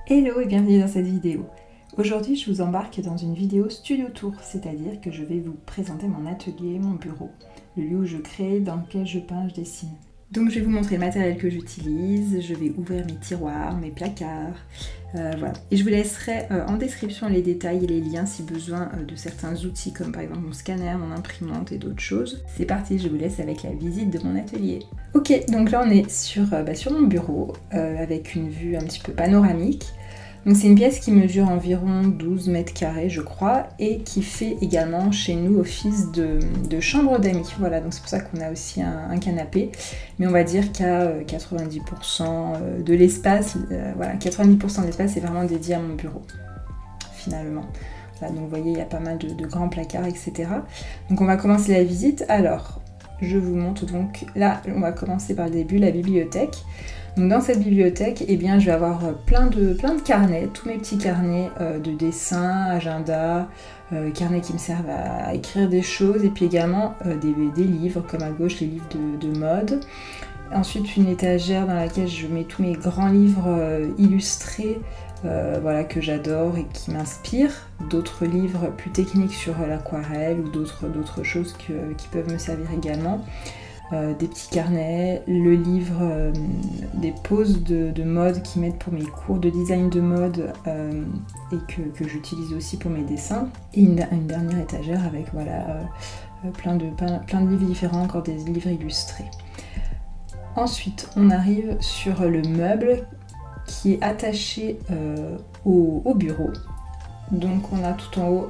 Hello et bienvenue dans cette vidéo. Aujourd'hui je vous embarque dans une vidéo studio tour, c'est-à-dire que je vais vous présenter mon atelier, mon bureau, le lieu où je crée, dans lequel je peins, je dessine. Donc je vais vous montrer le matériel que j'utilise, je vais ouvrir mes tiroirs, mes placards, voilà. Et je vous laisserai en description les détails et les liens si besoin de certains outils comme par exemple mon scanner, mon imprimante et d'autres choses. C'est parti, je vous laisse avec la visite de mon atelier. Ok, donc là on est sur mon bureau avec une vue un petit peu panoramique. Donc c'est une pièce qui mesure environ 12 mètres carrés je crois et qui fait également chez nous office de chambre d'amis. Voilà, donc c'est pour ça qu'on a aussi un canapé, mais on va dire qu'à 90% de l'espace, voilà, 90% de l'espace est vraiment dédié à mon bureau finalement. Voilà, donc vous voyez il y a pas mal de grands placards, etc. Donc on va commencer la visite. Alors je vous montre donc, là on va commencer par le début, la bibliothèque. Donc dans cette bibliothèque, eh bien, je vais avoir plein de carnets, tous mes petits carnets de dessin, agenda, carnets qui me servent à écrire des choses, et puis également des livres, comme à gauche les livres de mode. Ensuite une étagère dans laquelle je mets tous mes grands livres illustrés, voilà, que j'adore et qui m'inspirent. D'autres livres plus techniques sur l'aquarelle ou d'autres choses qui peuvent me servir également. Des petits carnets, le livre des poses de mode qui m'aident pour mes cours de design de mode et que j'utilise aussi pour mes dessins. Et une dernière étagère avec voilà, plein de livres différents, encore des livres illustrés. Ensuite, on arrive sur le meuble qui est attaché au bureau. Donc on a tout en haut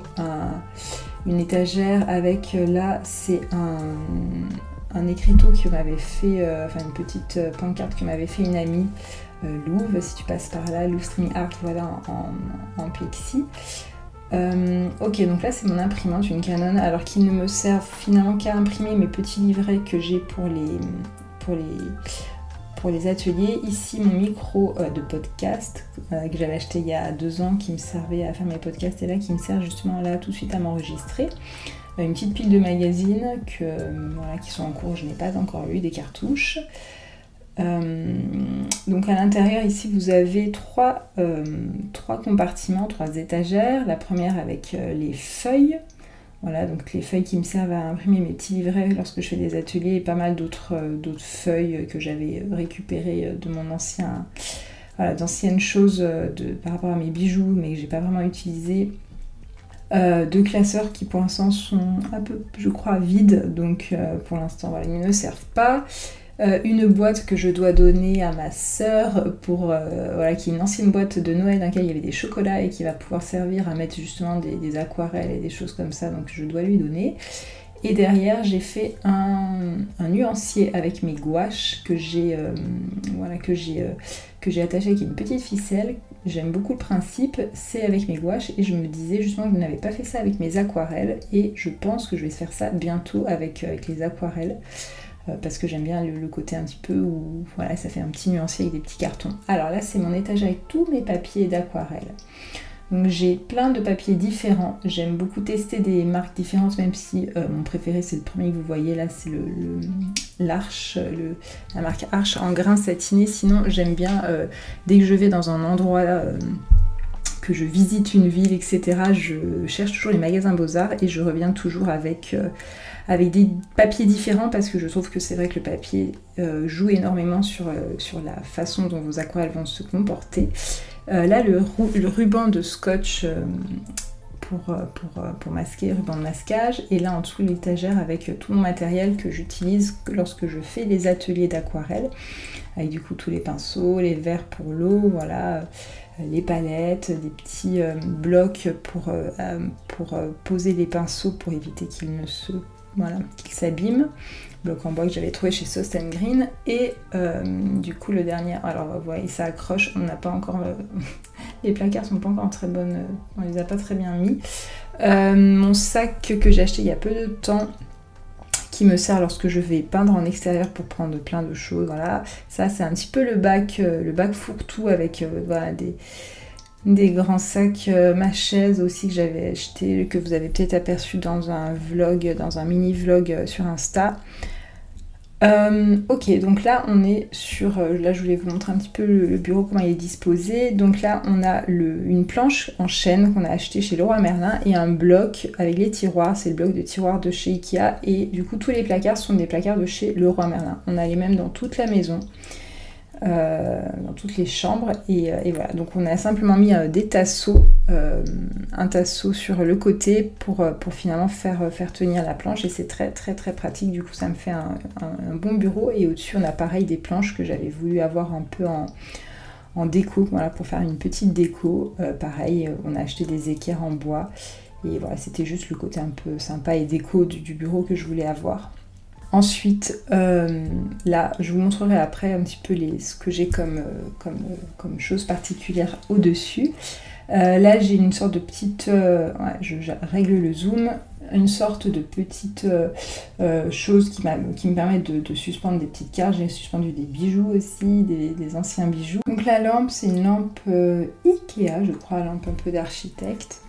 une étagère avec, là c'est un écriteau que m'avait fait, enfin une petite pancarte que m'avait fait une amie, Louve, si tu passes par là, Louve Stream Art, voilà, en plexi. Ok, donc là c'est mon imprimante, une Canon, alors qui ne me sert finalement qu'à imprimer mes petits livrets que j'ai pour les ateliers. Ici mon micro de podcast que j'avais acheté il y a 2 ans, qui me servait à faire mes podcasts, et là qui me sert justement là tout de suite à m'enregistrer. Une petite pile de magazines voilà, qui sont en cours, je n'ai pas encore lu, des cartouches. Donc à l'intérieur ici vous avez trois compartiments, 3 étagères. La première avec les feuilles, voilà, donc les feuilles qui me servent à imprimer mes petits livrets lorsque je fais des ateliers, et pas mal d'autres feuilles que j'avais récupérées de mon ancien, voilà, d'anciennes choses par rapport à mes bijoux mais que j'ai pas vraiment utilisées. 2 classeurs qui pour l'instant sont un peu, je crois, vides, donc pour l'instant voilà, ils ne me servent pas. Une boîte que je dois donner à ma sœur voilà, qui est une ancienne boîte de Noël dans laquelle il y avait des chocolats et qui va pouvoir servir à mettre justement des aquarelles et des choses comme ça, donc je dois lui donner. Et derrière j'ai fait un nuancier avec mes gouaches que j'ai voilà, que j'ai attaché avec une petite ficelle. J'aime beaucoup le principe, c'est avec mes gouaches, et je me disais justement que je n'avais pas fait ça avec mes aquarelles, et je pense que je vais faire ça bientôt avec les aquarelles, parce que j'aime bien le côté un petit peu où voilà, ça fait un petit nuancier avec des petits cartons. Alors là c'est mon étagère avec tous mes papiers d'aquarelle. Donc j'ai plein de papiers différents, j'aime beaucoup tester des marques différentes, même si mon préféré c'est le premier que vous voyez là, c'est l'Arche, la marque Arche en grain satiné. Sinon j'aime bien, dès que je vais dans un endroit que je visite une ville, etc., je cherche toujours les magasins Beaux-Arts et je reviens toujours avec des papiers différents, parce que je trouve que c'est vrai que le papier joue énormément sur la façon dont vos aquarelles vont se comporter. Là le ruban de scotch pour masquer, ruban de masquage, et là en dessous l'étagère avec tout mon matériel que j'utilise lorsque je fais des ateliers d'aquarelle, avec du coup tous les pinceaux, les verres pour l'eau, voilà, les palettes, des petits blocs pour poser les pinceaux pour éviter qu'ils s'abîment. Bloc en bois que j'avais trouvé chez Sost & Green. Et du coup le dernier, alors vous voyez ça accroche, on n'a pas encore les placards sont pas encore en très bonne, on les a pas très bien mis. Mon sac que j'ai acheté il y a peu de temps, qui me sert lorsque je vais peindre en extérieur pour prendre plein de choses, voilà. Ça c'est un petit peu le bac fourre-tout avec voilà, des grands sacs, ma chaise aussi que j'avais acheté, que vous avez peut-être aperçu dans un vlog, dans un mini vlog sur Insta. Ok, donc là on est sur, là je voulais vous montrer un petit peu le bureau, comment il est disposé. Donc là on a une planche en chêne qu'on a acheté chez Leroy Merlin et un bloc avec les tiroirs, c'est le bloc de tiroirs de chez Ikea, et du coup tous les placards sont des placards de chez Leroy Merlin. On a les mêmes dans toute la maison. Dans toutes les chambres et voilà, donc on a simplement mis des tasseaux, un tasseau sur le côté pour finalement faire tenir la planche, et c'est très très très pratique. Du coup ça me fait un bon bureau, et au-dessus on a pareil des planches que j'avais voulu avoir un peu en déco, voilà, pour faire une petite déco. Pareil, on a acheté des équerres en bois, et voilà, c'était juste le côté un peu sympa et déco du bureau que je voulais avoir. Ensuite, là, je vous montrerai après un petit peu ce que j'ai comme chose particulière au-dessus. Là, j'ai une sorte de petite... ouais, je règle le zoom. Une sorte de petite chose qui me permet de suspendre des petites cartes. J'ai suspendu des bijoux aussi, des anciens bijoux. Donc la lampe, c'est une lampe Ikea, je crois, lampe un peu d'architecte.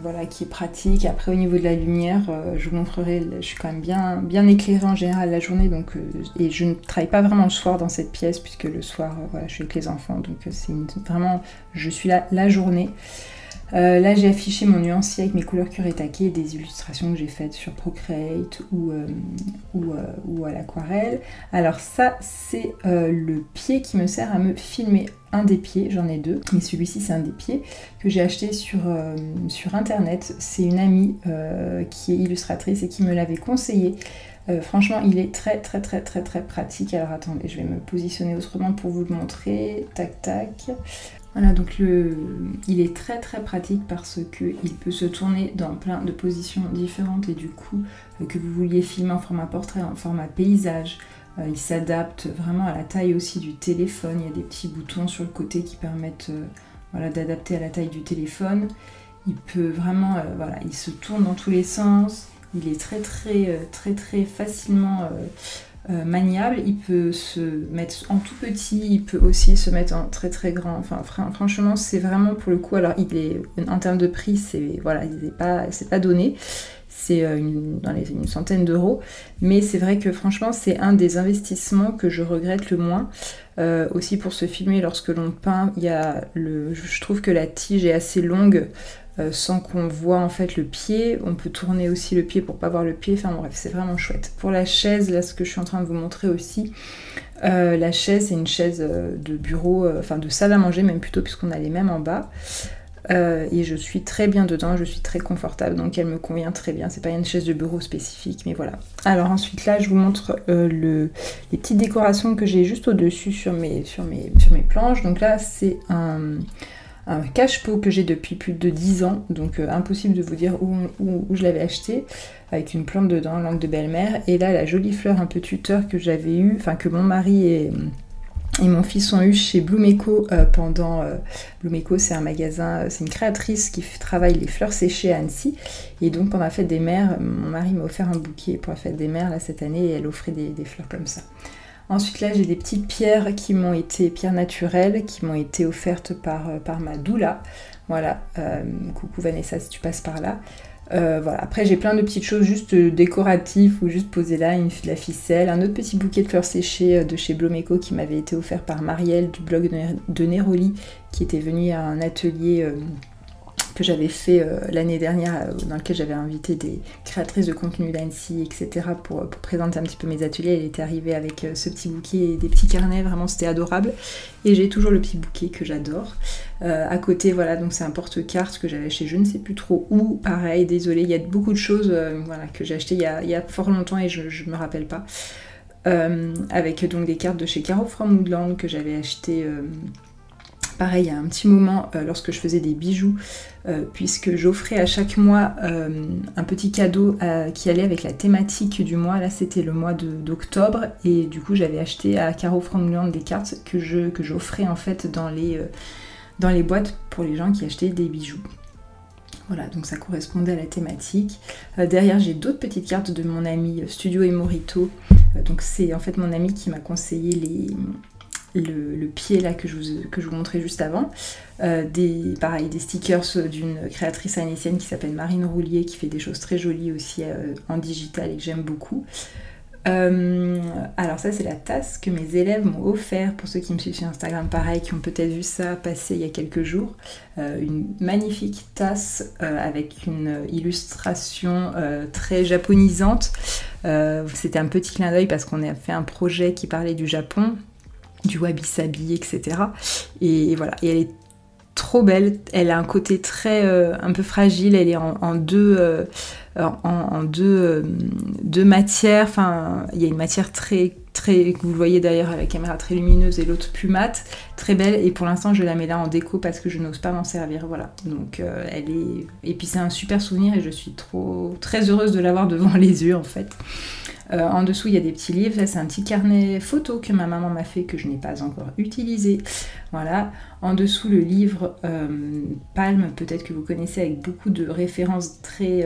Voilà, qui est pratique. Après au niveau de la lumière, je vous montrerai, je suis quand même bien éclairée en général la journée, donc, et je ne travaille pas vraiment le soir dans cette pièce, puisque le soir voilà, je suis avec les enfants, donc c'est vraiment, je suis là la journée. Là j'ai affiché mon nuancier avec mes couleurs Kuretake, des illustrations que j'ai faites sur Procreate ou à l'aquarelle. Alors ça c'est le pied qui me sert à me filmer. Un des pieds, j'en ai deux, mais celui-ci c'est un des pieds que j'ai acheté sur internet. C'est une amie qui est illustratrice et qui me l'avait conseillé. Franchement il est très très très très très pratique. Alors attendez, je vais me positionner autrement pour vous le montrer. Tac tac. Voilà, donc il est très très pratique parce qu'il peut se tourner dans plein de positions différentes, et du coup, que vous vouliez filmer en format portrait, en format paysage, il s'adapte vraiment à la taille aussi du téléphone. Il y a des petits boutons sur le côté qui permettent voilà, d'adapter à la taille du téléphone. Il peut vraiment, voilà, il se tourne dans tous les sens. Il est très très très très facilement maniable. Il peut se mettre en tout petit, il peut aussi se mettre en très très grand. Enfin franchement c'est vraiment pour le coup, alors il est en termes de prix, c'est voilà, c'est pas donné, c'est dans une centaine d'euros, mais c'est vrai que franchement c'est un des investissements que je regrette le moins. Aussi pour se filmer lorsque l'on peint, je trouve que la tige est assez longue, sans qu'on voit en fait le pied. On peut tourner aussi le pied pour pas voir le pied, enfin bref, c'est vraiment chouette. Pour la chaise, là ce que je suis en train de vous montrer aussi, la chaise c'est une chaise de bureau, enfin de salle à manger même plutôt, puisqu'on a les mêmes en bas. Et je suis très bien dedans, je suis très confortable, donc elle me convient très bien. C'est pas une chaise de bureau spécifique, mais voilà. Alors ensuite là je vous montre les petites décorations que j'ai juste au-dessus sur mes planches. Donc là c'est un cache-pot que j'ai depuis plus de 10 ans, donc impossible de vous dire où je l'avais acheté, avec une plante dedans, langue de belle-mère, et là la jolie fleur un peu tuteur que j'avais eue, enfin que mon mari et mon fils ont eu chez Bloomeco pendant... Bloomeco c'est un magasin, c'est une créatrice qui travaille les fleurs séchées à Annecy, et donc pendant la fête des mères, mon mari m'a offert un bouquet pour la fête des mères là cette année, et elle offrait des fleurs comme ça. Ensuite là j'ai des petites pierres pierres naturelles, qui m'ont été offertes par ma doula. Voilà, coucou Vanessa si tu passes par là. Voilà. Après j'ai plein de petites choses juste décoratives, ou juste poser là de la ficelle, un autre petit bouquet de fleurs séchées de chez Bloomeco qui m'avait été offert par Marielle du blog de Neroli, qui était venue à un atelier que j'avais fait l'année dernière, dans lequel j'avais invité des créatrices de contenu d'Annecy, etc. pour présenter un petit peu mes ateliers. Elle était arrivée avec ce petit bouquet et des petits carnets, vraiment c'était adorable. Et j'ai toujours le petit bouquet que j'adore. À côté, voilà, donc c'est un porte-cartes que j'avais acheté je ne sais plus trop où. Pareil, désolée, il y a beaucoup de choses voilà, que j'ai acheté il y a fort longtemps et je me rappelle pas. Avec donc des cartes de chez Caro from Woodland que j'avais acheté... pareil, il y a un petit moment, lorsque je faisais des bijoux, puisque j'offrais à chaque mois un petit cadeau qui allait avec la thématique du mois. Là, c'était le mois d'octobre, et du coup, j'avais acheté à Caro from Woodland des cartes que j'offrais en fait dans les boîtes pour les gens qui achetaient des bijoux. Voilà, donc ça correspondait à la thématique. Derrière, j'ai d'autres petites cartes de mon ami Studio et Morito. Donc c'est en fait mon ami qui m'a conseillé le pied là que je vous montrais juste avant. Pareil, des stickers d'une créatrice annécienne qui s'appelle Marine Roulier, qui fait des choses très jolies aussi en digital et que j'aime beaucoup. Alors ça c'est la tasse que mes élèves m'ont offert, pour ceux qui me suivent sur Instagram pareil, qui ont peut-être vu ça passer il y a quelques jours. Une magnifique tasse avec une illustration très japonisante. C'était un petit clin d'œil parce qu'on a fait un projet qui parlait du Japon, du wabi-sabi, etc. Et voilà, et elle est trop belle, elle a un côté très un peu fragile, elle est en deux matières, enfin il y a une matière très que vous voyez d'ailleurs à la caméra, très lumineuse, et l'autre plus mate, très belle, et pour l'instant je la mets là en déco parce que je n'ose pas m'en servir, voilà. Donc elle est, et puis c'est un super souvenir et je suis très heureuse de l'avoir devant les yeux en fait. En dessous il y a des petits livres, c'est un petit carnet photo que ma maman m'a fait, que je n'ai pas encore utilisé, voilà. En dessous le livre Palme, peut-être que vous connaissez, avec beaucoup de références très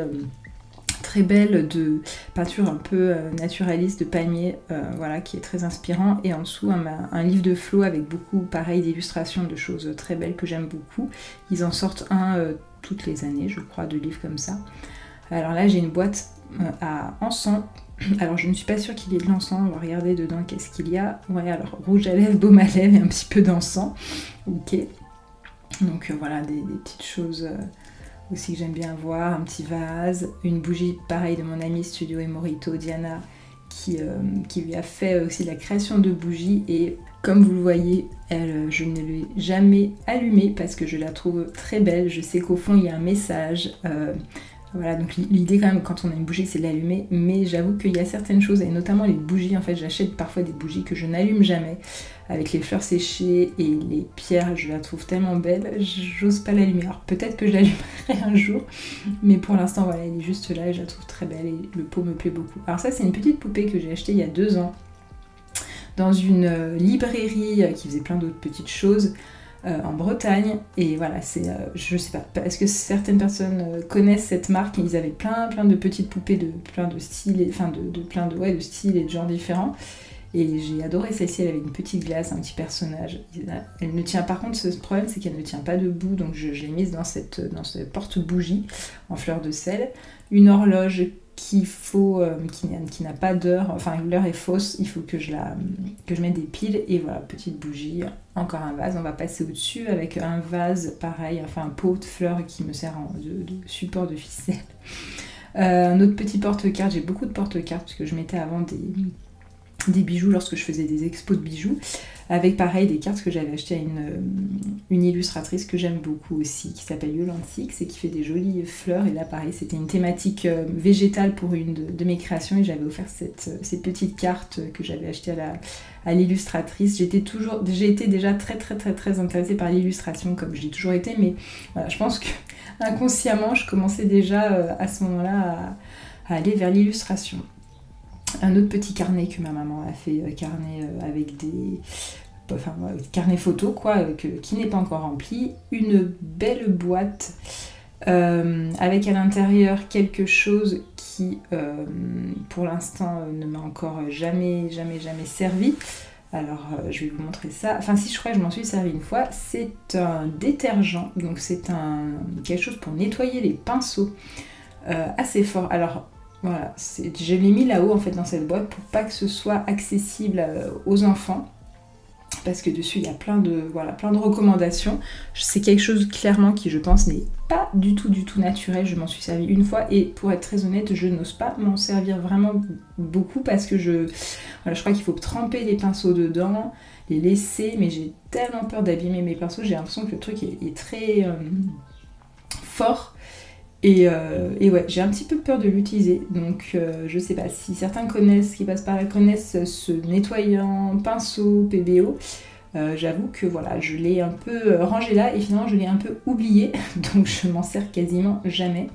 belles de peinture un peu naturaliste de palmier, voilà, qui est très inspirant. Et en dessous un livre de Flo avec beaucoup pareil d'illustrations de choses très belles que j'aime beaucoup. Ils en sortent un toutes les années je crois, de livres comme ça. Alors là j'ai une boîte à encens. Alors je ne suis pas sûre qu'il y ait de l'encens, on va regarder dedans qu'est-ce qu'il y a. Ouais, alors rouge à lèvres, baume à lèvres et un petit peu d'encens. Ok, donc voilà des petites choses aussi que j'aime bien voir, un petit vase, une bougie pareil de mon amie Studio et Morito, Diana, qui lui a fait aussi la création de bougies, et comme vous le voyez, je ne l'ai jamais allumée parce que je la trouve très belle. Je sais qu'au fond il y a un message. Voilà, donc l'idée quand même quand on a une bougie c'est de l'allumer, mais j'avoue qu'il y a certaines choses, et notamment les bougies, en fait j'achète parfois des bougies que je n'allume jamais, avec les fleurs séchées et les pierres, je la trouve tellement belle, j'ose pas l'allumer. Alors peut-être que je l'allumerai un jour, mais pour l'instant voilà, elle est juste là et je la trouve très belle et le pot me plaît beaucoup. Alors ça c'est une petite poupée que j'ai achetée il y a 2 ans, dans une librairie qui faisait plein d'autres petites choses, en Bretagne, et voilà, c'est, je sais pas, est-ce que certaines personnes connaissent cette marque, et ils avaient plein de petites poupées de plein de styles, enfin de styles et de genres différents, et j'ai adoré celle-ci. Elle avait une petite glace, un petit personnage, elle ne tient, par contre ce problème c'est qu'elle ne tient pas debout, donc je l'ai mise dans ce porte-bougie en fleur de sel, une horloge qui n'a pas d'heure, enfin l'heure est fausse, il faut que je mette des piles, et voilà, petite bougie, encore un vase. On va passer au-dessus avec un vase pareil, enfin un pot de fleurs qui me sert de support de ficelle. Un autre petit porte-cartes, j'ai beaucoup de porte-cartes parce que je mettais avant des bijoux lorsque je faisais des expos de bijoux, avec pareil des cartes que j'avais achetées à une illustratrice que j'aime beaucoup aussi, qui s'appelle Yolande Six et qui fait des jolies fleurs. Et là pareil, c'était une thématique végétale pour une de mes créations, et j'avais offert ces petites cartes que j'avais achetées à l'illustratrice. J'ai été déjà très intéressée par l'illustration, comme je l'ai toujours été, mais voilà, je pense que inconsciemment je commençais déjà à ce moment-là à aller vers l'illustration. Un autre petit carnet que ma maman a fait, carnet avec carnet photo quoi, qui n'est pas encore rempli. Une belle boîte avec à l'intérieur quelque chose qui pour l'instant ne m'a encore jamais servi. Alors je vais vous montrer ça, enfin si, je crois que je m'en suis servi une fois. C'est un détergent, donc c'est quelque chose pour nettoyer les pinceaux, assez fort. Alors voilà, je l'ai mis là-haut en fait dans cette boîte pour pas que ce soit accessible aux enfants, parce que dessus il y a plein de recommandations. C'est quelque chose clairement qui, je pense, n'est pas du tout naturel. Je m'en suis servi une fois et pour être très honnête, je n'ose pas m'en servir vraiment beaucoup parce que je crois qu'il faut tremper les pinceaux dedans, les laisser, mais j'ai tellement peur d'abîmer mes pinceaux. J'ai l'impression que le truc est très fort. Et ouais, j'ai un petit peu peur de l'utiliser, donc je sais pas si certains qui passent par là connaissent ce nettoyant pinceau PBO. J'avoue que voilà, je l'ai un peu rangé là et finalement je l'ai un peu oublié, donc je m'en sers quasiment jamais.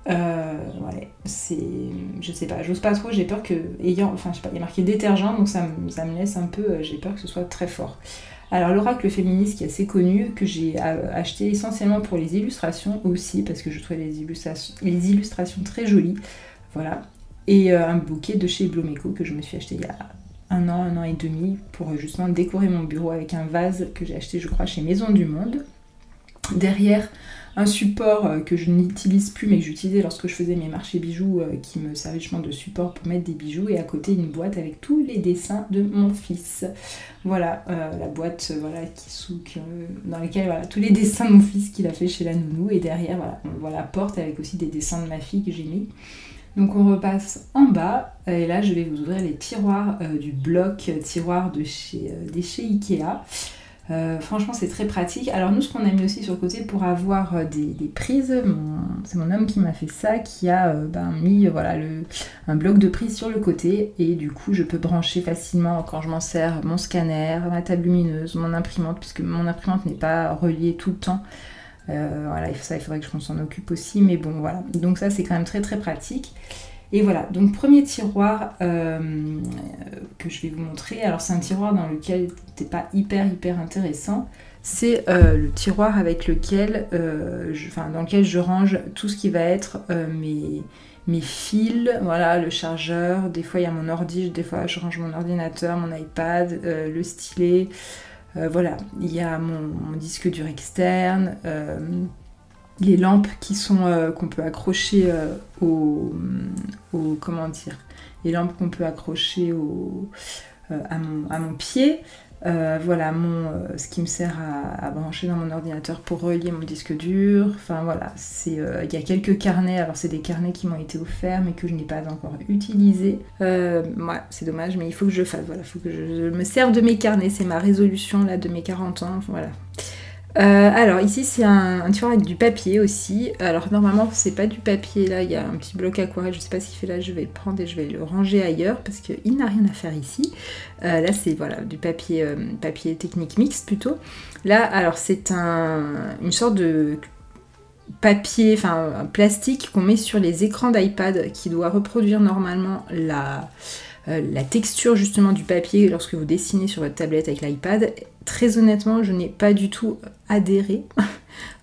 Ouais, je sais pas, j'ose pas trop, j'ai peur que, enfin je sais pas, il y a marqué détergent, donc ça me laisse un peu, j'ai peur que ce soit très fort. Alors l'oracle féministe, qui est assez connu, que j'ai acheté essentiellement pour les illustrations aussi, parce que je trouvais les illustrations très jolies, voilà. Et un bouquet de chez Blomeco que je me suis acheté il y a un an et demi, pour justement décorer mon bureau, avec un vase que j'ai acheté je crois chez Maison du Monde. Derrière, un support que je n'utilise plus mais que j'utilisais lorsque je faisais mes marchés bijoux qui me servait justement de support pour mettre des bijoux, et à côté une boîte avec tous les dessins de mon fils. Voilà, la boîte voilà, dans laquelle voilà, tous les dessins de mon fils qu'il a fait chez la nounou, et derrière voilà, on voit la porte avec aussi des dessins de ma fille que j'ai mis. Donc on repasse en bas, et là je vais vous ouvrir les tiroirs du bloc tiroirs de chez Ikea. Franchement c'est très pratique. Alors nous, ce qu'on a mis aussi sur le côté pour avoir des prises, c'est mon homme qui m'a fait ça, qui a mis voilà, un bloc de prise sur le côté, et du coup je peux brancher facilement quand je m'en sers mon scanner, ma table lumineuse, mon imprimante, puisque mon imprimante n'est pas reliée tout le temps. Voilà, ça il faudrait que je s'en occupe aussi, mais bon voilà, donc ça c'est quand même très très pratique. Et voilà, donc premier tiroir que je vais vous montrer. Alors c'est un tiroir dans lequel c'est pas hyper intéressant. C'est le tiroir avec lequel, dans lequel je range tout ce qui va être mes fils, voilà, le chargeur. Des fois il y a mon ordi, des fois je range mon ordinateur, mon iPad, le stylet. Voilà, il y a mon disque dur externe, les lampes qui sont qu'on peut accrocher comment dire, les lampes qu'on peut accrocher à mon pied. Voilà ce qui me sert à brancher dans mon ordinateur pour relier mon disque dur. Enfin voilà, il y a quelques carnets. Alors c'est des carnets qui m'ont été offerts mais que je n'ai pas encore utilisés. Ouais, c'est dommage, mais il faut que je fasse. Voilà, il faut que je me serve de mes carnets. C'est ma résolution là de mes 40 ans. Voilà. Alors ici c'est un tiroir avec du papier aussi. Alors normalement c'est pas du papier, là il y a un petit bloc aquarelle, je sais pas ce qu'il fait là, je vais le prendre et je vais le ranger ailleurs parce qu'il n'a rien à faire ici. Là c'est voilà, du papier technique mixte plutôt. Là alors c'est une sorte de papier, enfin un plastique qu'on met sur les écrans d'iPad qui doit reproduire normalement la texture justement du papier lorsque vous dessinez sur votre tablette avec l'iPad. Très honnêtement, je n'ai pas du tout adhéré.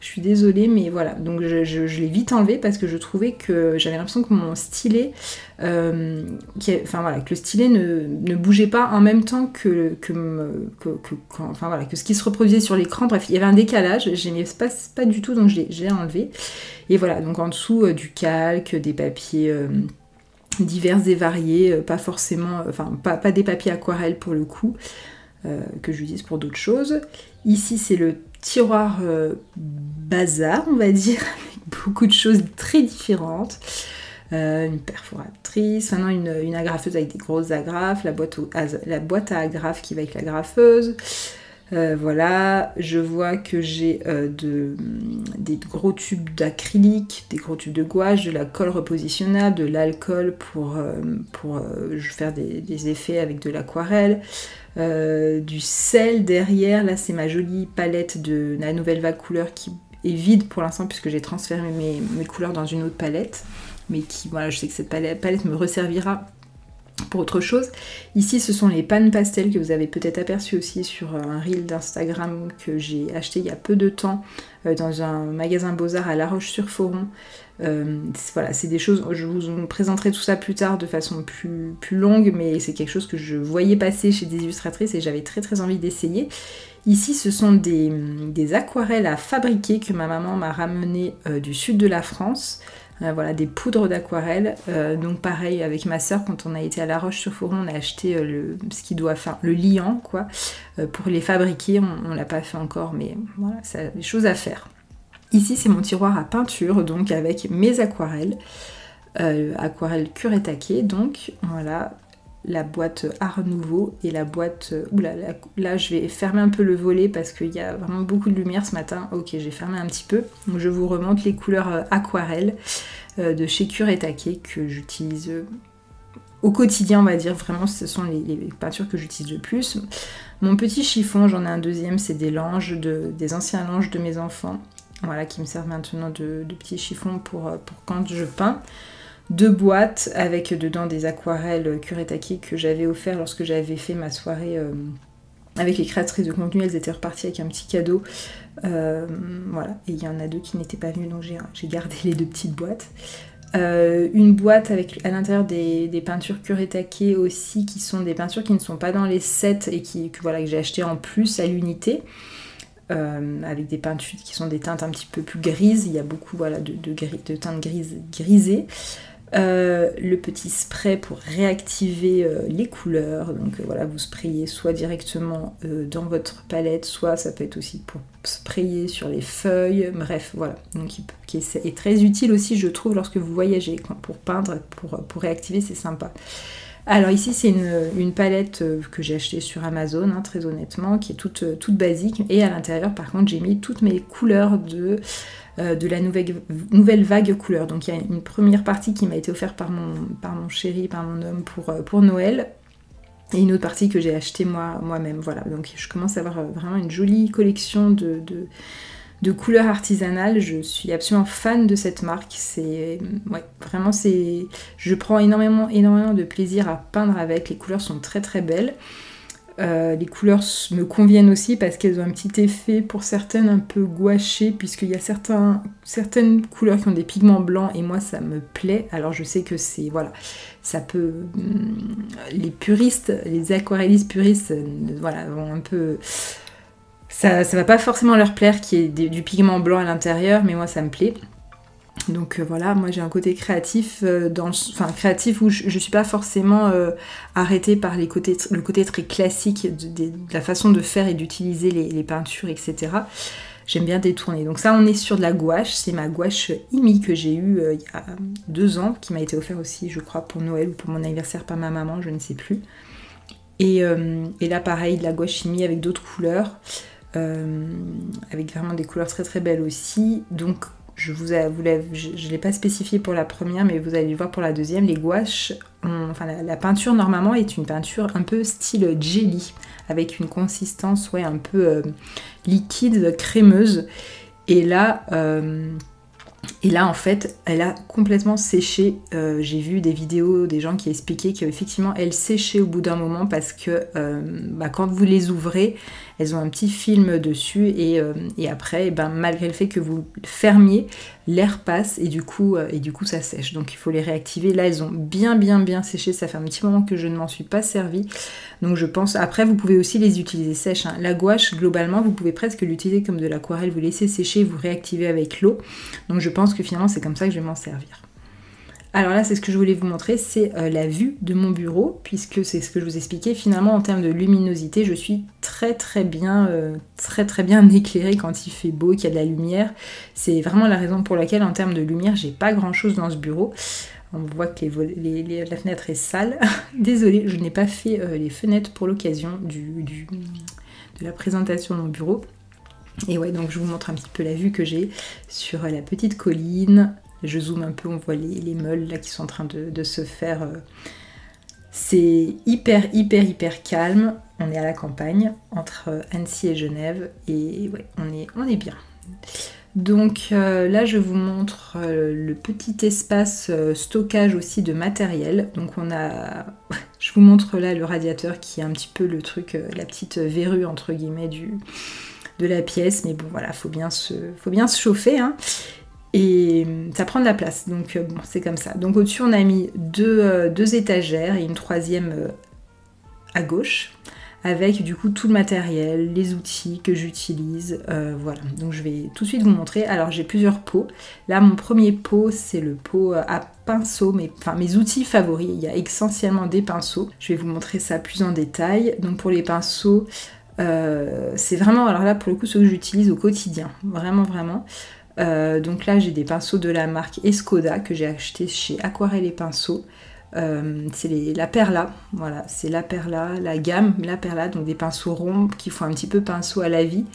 Je suis désolée, mais voilà. Donc je l'ai vite enlevé parce que je trouvais que j'avais l'impression que mon stylet, que le stylet ne bougeait pas en même temps que ce qui se reproduisait sur l'écran. Bref, il y avait un décalage. J'aimais pas du tout, donc je l'ai enlevé. Et voilà, donc en dessous du calque, des papiers divers et variés, pas forcément, pas des papiers aquarelles pour le coup, que j'utilise pour d'autres choses. Ici c'est le tiroir bazar, on va dire, avec beaucoup de choses très différentes. Une perforatrice, maintenant une agrafeuse avec des grosses agrafes, la boîte à agrafes qui va avec l'agrafeuse. Voilà, je vois que j'ai des gros tubes d'acrylique, des gros tubes de gouache, de la colle repositionnable, de l'alcool pour faire des effets avec de l'aquarelle, du sel derrière. Là c'est ma jolie palette de la Nouvelle Vague Couleurs qui est vide pour l'instant puisque j'ai transféré mes couleurs dans une autre palette, mais qui, voilà, je sais que cette palette me resservira pour autre chose. Ici ce sont les pannes pastel que vous avez peut-être aperçu aussi sur un reel d'Instagram que j'ai acheté il y a peu de temps dans un magasin Beaux-Arts à La Roche-sur-Foron. Voilà, c'est des choses, je vous présenterai tout ça plus tard de façon plus longue, mais c'est quelque chose que je voyais passer chez des illustratrices et j'avais très envie d'essayer. Ici ce sont des aquarelles à fabriquer que ma maman m'a ramené du sud de la France. Voilà, des poudres d'aquarelle. Donc pareil avec ma soeur, quand on a été à La Roche-sur-Foron, on a acheté le liant quoi, pour les fabriquer. On l'a pas fait encore, mais voilà, ça a des choses à faire. Ici c'est mon tiroir à peinture, donc avec mes aquarelles, aquarelles Kuretake. Donc voilà, la boîte Art Nouveau et la boîte... Là je vais fermer un peu le volet parce qu'il y a vraiment beaucoup de lumière ce matin. Ok, j'ai fermé un petit peu. Donc je vous remonte les couleurs aquarelles de chez Kuretake que j'utilise au quotidien, on va dire. Vraiment, ce sont les peintures que j'utilise le plus. Mon petit chiffon, j'en ai un deuxième, c'est des anciens langes de mes enfants. Voilà, qui me servent maintenant de petits chiffons pour quand je peins. 2 boîtes avec dedans des aquarelles Kuretake que j'avais offert lorsque j'avais fait ma soirée avec les créatrices de contenu. Elles étaient reparties avec un petit cadeau. Voilà, et il y en a 2 qui n'étaient pas venues, donc j'ai gardé les 2 petites boîtes. Une boîte avec à l'intérieur des peintures Kuretake aussi, qui sont des peintures qui ne sont pas dans les sets et que j'ai acheté en plus à l'unité. avec des peintures qui sont des teintes un petit peu plus grises. Il y a beaucoup voilà, de teintes grisées. Le petit spray pour réactiver les couleurs. Donc voilà, vous sprayez soit directement dans votre palette, soit ça peut être aussi pour sprayer sur les feuilles. Bref, voilà. Donc qui est très utile aussi, je trouve, lorsque vous voyagez. Pour peindre, pour réactiver, c'est sympa. Alors ici c'est une palette que j'ai achetée sur Amazon, hein, très honnêtement, qui est toute basique. Et à l'intérieur par contre j'ai mis toutes mes couleurs de la nouvelle vague couleur. Donc il y a une première partie qui m'a été offerte par mon chéri, par mon homme pour Noël. Et une autre partie que j'ai achetée moi-même. Voilà, donc je commence à avoir vraiment une jolie collection de couleurs artisanales. Je suis absolument fan de cette marque. C'est vraiment je prends énormément de plaisir à peindre avec. Les couleurs sont très très belles. Les couleurs me conviennent aussi parce qu'elles ont un petit effet pour certaines un peu gouaché, puisqu'il y a certaines couleurs qui ont des pigments blancs et moi ça me plaît. Alors je sais que c'est voilà, ça peut les puristes, les aquarellistes puristes, voilà, vont un peu ça va pas forcément leur plaire qu'il y ait du pigment blanc à l'intérieur, mais moi ça me plaît. Donc voilà, moi j'ai un côté créatif, créatif où je suis pas forcément arrêtée par le côté très classique de la façon de faire et d'utiliser les peintures, etc. J'aime bien détourner. Donc ça, on est sur de la gouache, c'est ma gouache IMI que j'ai eue il y a 2 ans, qui m'a été offerte aussi, je crois, pour Noël ou pour mon anniversaire par ma maman, je ne sais plus. Et là pareil, de la gouache IMI avec d'autres couleurs, avec vraiment des couleurs très très belles aussi. Donc je ne l'ai pas spécifié pour la première, mais vous allez le voir pour la deuxième. Les gouaches, la peinture normalement est une peinture un peu style jelly, avec une consistance un peu liquide, crémeuse. Et là en fait, elle a complètement séché. J'ai vu des vidéos des gens qui expliquaient qu'effectivement elle séchait au bout d'un moment parce que quand vous les ouvrez, elles ont un petit film dessus et après, malgré le fait que vous fermiez, l'air passe et du coup ça sèche. Donc il faut les réactiver. Là, elles ont bien séché. Ça fait un petit moment que je ne m'en suis pas servie. Donc je pense, après vous pouvez aussi les utiliser sèches, hein. La gouache, globalement, vous pouvez presque l'utiliser comme de l'aquarelle. Vous laissez sécher, vous réactivez avec l'eau. Donc je pense que finalement c'est comme ça que je vais m'en servir. Alors là, c'est ce que je voulais vous montrer, c'est la vue de mon bureau, puisque c'est ce que je vous expliquais. Finalement, en termes de luminosité, je suis très bien éclairée quand il fait beau, qu'il y a de la lumière. C'est vraiment la raison pour laquelle, en termes de lumière, j'ai pas grand-chose dans ce bureau. On voit que la fenêtre est sale. Désolée, je n'ai pas fait les fenêtres pour l'occasion de la présentation de mon bureau. Et ouais, donc je vous montre un petit peu la vue que j'ai sur la petite colline. Je zoome un peu, on voit les meules là qui sont en train de se faire. C'est hyper calme. On est à la campagne, entre Annecy et Genève. Et ouais, on est bien. Donc là, je vous montre le petit espace stockage aussi de matériel. Donc je vous montre là le radiateur qui est un petit peu le truc, la petite verrue entre guillemets de la pièce. Mais bon, voilà, faut bien se chauffer, hein. Et ça prend de la place, donc bon, c'est comme ça. Donc au-dessus, on a mis deux étagères et une troisième à gauche, avec du coup tout le matériel, les outils que j'utilise. Voilà, donc je vais tout de suite vous montrer. Alors j'ai plusieurs pots. Là, mon premier pot, c'est le pot à pinceau, mes outils favoris. Il y a essentiellement des pinceaux. Je vais vous montrer ça plus en détail. Donc pour les pinceaux, c'est vraiment, alors là pour le coup, ceux que j'utilise au quotidien. Vraiment. Donc là j'ai des pinceaux de la marque Escoda que j'ai acheté chez Aquarelle et Pinceaux. C'est la Perla, voilà, c'est la Perla, la gamme la Perla, donc des pinceaux ronds qui font un petit peu pinceau à la vie.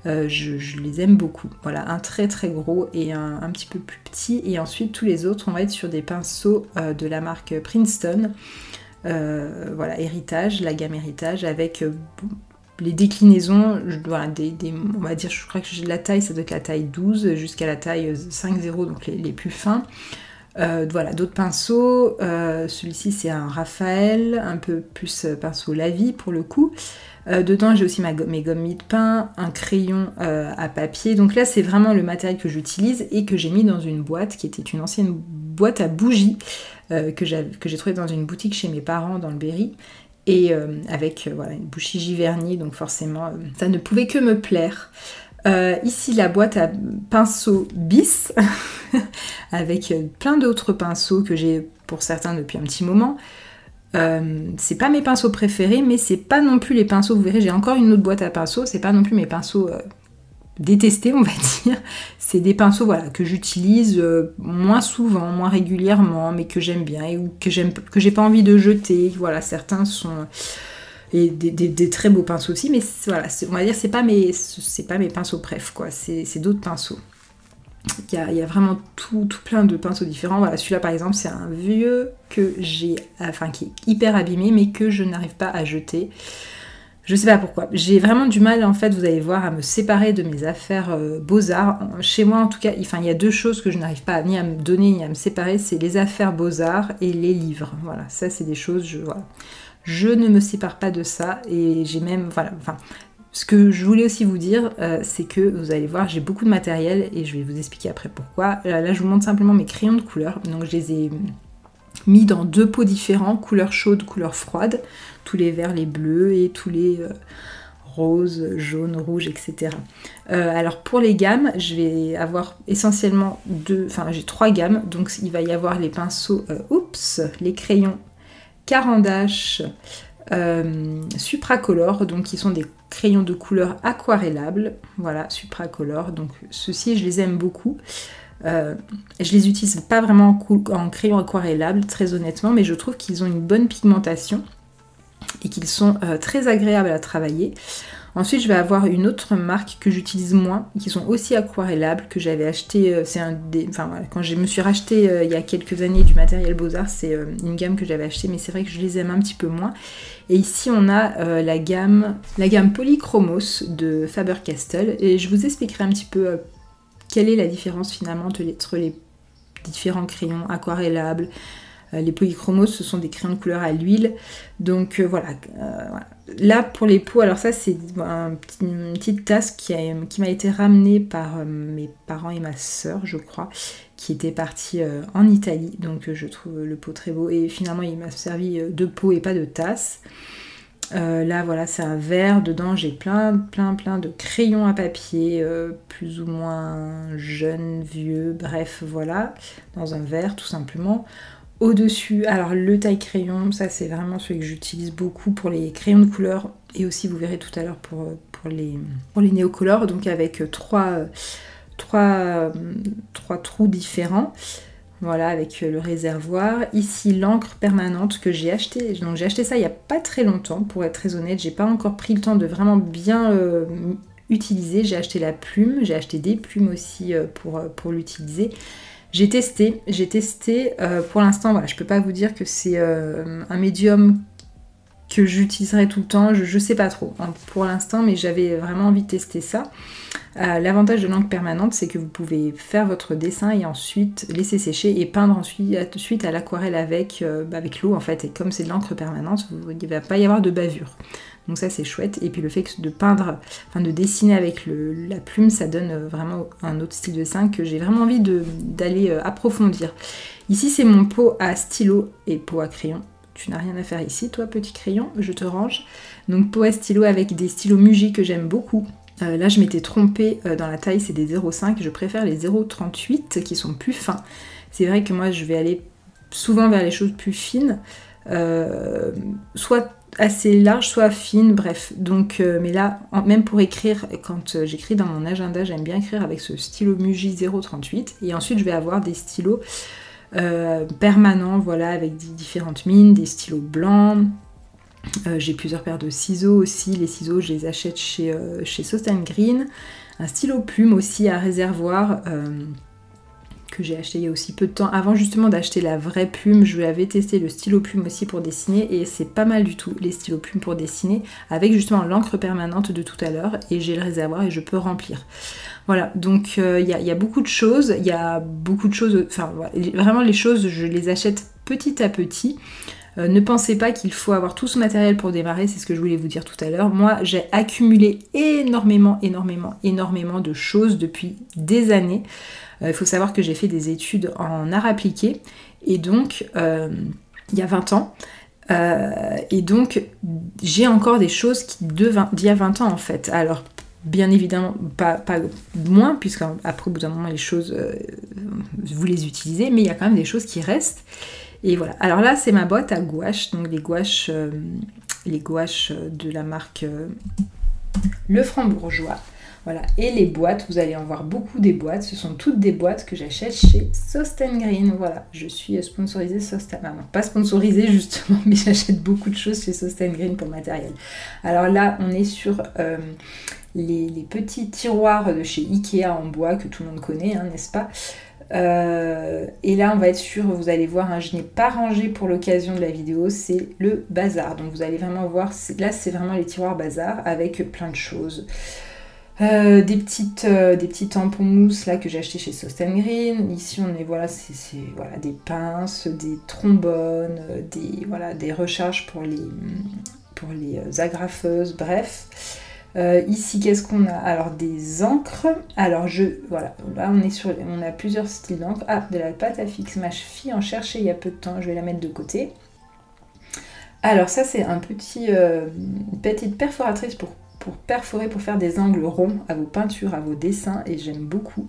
Je les aime beaucoup. Voilà, un très gros et un petit peu plus petit. Et ensuite tous les autres on va être sur des pinceaux de la marque Princeton. Voilà, Héritage, la gamme Héritage avec... les déclinaisons, voilà, on va dire, je crois que j'ai de la taille, ça doit être la taille 12 jusqu'à la taille 5,0, donc les plus fins. Voilà, d'autres pinceaux. Celui-ci, c'est un Raphaël, un peu plus pinceau La Vie pour le coup. Dedans, j'ai aussi mes gommes mie-de-pain, un crayon à papier. Donc là, c'est vraiment le matériel que j'utilise et que j'ai mis dans une boîte qui était une ancienne boîte à bougies que j'ai trouvée dans une boutique chez mes parents dans le Berry. et avec voilà, une bougie Giverny, donc forcément ça ne pouvait que me plaire. Ici la boîte à pinceaux bis avec plein d'autres pinceaux que j'ai pour certains depuis un petit moment. C'est pas mes pinceaux préférés, mais c'est pas non plus les pinceaux, vous verrez j'ai encore une autre boîte à pinceaux, c'est pas non plus mes pinceaux détestés on va dire, c'est des pinceaux voilà, que j'utilise moins souvent, moins régulièrement, mais que j'aime bien et ou que j'ai pas envie de jeter, voilà, certains sont... Et des très beaux pinceaux aussi, mais voilà, on va dire c'est pas mes pinceaux préf, quoi, c'est d'autres pinceaux. Il y a vraiment tout plein de pinceaux différents. Voilà, celui-là par exemple, c'est un vieux que j'ai, enfin qui est hyper abîmé, mais que je n'arrive pas à jeter. Je sais pas pourquoi. J'ai vraiment du mal, en fait, vous allez voir, à me séparer de mes affaires beaux-arts. Chez moi, en tout cas, enfin, il y a deux choses que je n'arrive pas ni à me donner ni à me séparer, c'est les affaires beaux-arts et les livres. Voilà, ça c'est des choses, voilà. Je ne me sépare pas de ça et j'ai même, voilà, enfin, ce que je voulais aussi vous dire, c'est que vous allez voir, j'ai beaucoup de matériel et je vais vous expliquer après pourquoi. Là, je vous montre simplement mes crayons de couleur, donc je les ai mis dans deux pots différents, couleur chaude, couleur froide, tous les verts, les bleus et tous les roses, jaunes, rouges, etc. Alors pour les gammes, je vais avoir essentiellement j'ai 3 gammes, donc il va y avoir les pinceaux, les crayons Caran d'Ache Supracolor, donc qui sont des crayons de couleur aquarellables, voilà, Supracolor, donc ceux-ci je les aime beaucoup. Je les utilise pas vraiment en crayon aquarellable, très honnêtement, mais je trouve qu'ils ont une bonne pigmentation et qu'ils sont très agréables à travailler. Ensuite, je vais avoir une autre marque que j'utilise moins, qui sont aussi aquarellables, que j'avais acheté, quand je me suis racheté il y a quelques années du matériel Beaux-Arts, c'est une gamme que j'avais achetée, mais c'est vrai que je les aime un petit peu moins. Et ici, on a la gamme Polychromos de Faber-Castell, et je vous expliquerai un petit peu quelle est la différence finalement entre les différents crayons aquarellables. Les polychromos, ce sont des crayons de couleur à l'huile. Donc voilà. Là, pour les pots, alors ça, c'est une petite tasse qui m'a été ramenée par mes parents et ma sœur, je crois, qui étaient partis en Italie. Donc je trouve le pot très beau. Et finalement, il m'a servi de pot et pas de tasse. Là, voilà, c'est un verre. Dedans, j'ai plein de crayons à papier, plus ou moins jeunes, vieux, bref, voilà. Dans un verre, tout simplement. Au-dessus, alors le taille-crayon, ça c'est vraiment celui que j'utilise beaucoup pour les crayons de couleur et aussi vous verrez tout à l'heure pour les néocolores, donc avec trois trous différents, voilà, avec le réservoir. Ici l'encre permanente que j'ai acheté, donc j'ai acheté ça il n'y a pas très longtemps, pour être très honnête, j'ai pas encore pris le temps de vraiment bien utiliser. J'ai acheté la plume, j'ai acheté des plumes aussi pour l'utiliser. J'ai testé, pour l'instant, voilà, je peux pas vous dire que c'est un médium que j'utiliserai tout le temps, je sais pas trop hein, pour l'instant, mais j'avais vraiment envie de tester ça. L'avantage de l'encre permanente, c'est que vous pouvez faire votre dessin et ensuite laisser sécher et peindre ensuite à l'aquarelle avec l'eau en fait, et comme c'est de l'encre permanente, il ne va pas y avoir de bavure. Donc ça c'est chouette, et puis le fait de peindre, de dessiner avec la plume, ça donne vraiment un autre style de dessin que j'ai vraiment envie d'aller approfondir. Ici c'est mon pot à stylo et pot à crayon. Tu n'as rien à faire ici, toi petit crayon, je te range. Donc pot à stylo avec des stylos Muji que j'aime beaucoup. Là je m'étais trompée dans la taille, c'est des 0,5, je préfère les 0,38 qui sont plus fins. C'est vrai que moi je vais aller souvent vers les choses plus fines, soit assez large, soit fine, bref. Donc, mais là, même pour écrire, quand j'écris dans mon agenda, j'aime bien écrire avec ce stylo Muji 0,38. Et ensuite, je vais avoir des stylos permanents, voilà, avec différentes mines, des stylos blancs. J'ai plusieurs paires de ciseaux aussi. Les ciseaux, je les achète chez Soft & Green. Un stylo plume aussi à réservoir. Que j'ai acheté il y a aussi peu de temps. Avant justement d'acheter la vraie plume, je l'avais testé le stylo plume aussi pour dessiner et c'est pas mal du tout les stylos plumes pour dessiner avec justement l'encre permanente de tout à l'heure et j'ai le réservoir et je peux remplir. Voilà, donc il y a beaucoup de choses, enfin voilà, vraiment les choses je les achète petit à petit. Ne pensez pas qu'il faut avoir tout ce matériel pour démarrer, c'est ce que je voulais vous dire tout à l'heure. Moi, j'ai accumulé énormément de choses depuis des années. Il faut savoir que j'ai fait des études en art appliqué et donc il y a 20 ans. Et donc, j'ai encore des choses d'il y a 20 ans en fait. Alors, bien évidemment, pas moins, puisqu'après, au bout d'un moment, les choses, vous les utilisez, mais il y a quand même des choses qui restent. Et voilà. Alors là, c'est ma boîte à gouache, donc les gouaches de la marque Le Franc-Bourgeois. Voilà, et les boîtes, vous allez en voir beaucoup des boîtes, ce sont toutes des boîtes que j'achète chez Sostengreen. Voilà, je suis sponsorisée Sostengreen, non, pas sponsorisée justement, mais j'achète beaucoup de choses chez Sostengreen pour matériel. Alors là, on est sur les petits tiroirs de chez Ikea en bois que tout le monde connaît, hein, n'est-ce pas? Et là on va être sur, vous allez voir, hein, je n'ai pas rangé pour l'occasion de la vidéo, c'est le bazar. Donc vous allez vraiment voir, là c'est vraiment les tiroirs bazar avec plein de choses. Des petits tampons mousse là que j'ai acheté chez Sostengreen. Ici on est, voilà, c'est voilà, des pinces, des trombones, des recharges pour les agrafeuses, bref. Ici, qu'est-ce qu'on a? Alors, des encres. Alors, voilà, là, on a plusieurs styles d'encre. Ah, de la pâte à fixe. Ma fille en cherchait il y a peu de temps. Je vais la mettre de côté. Alors, ça, c'est une petite perforatrice pour perforer, pour faire des angles ronds à vos peintures, à vos dessins. Et j'aime beaucoup,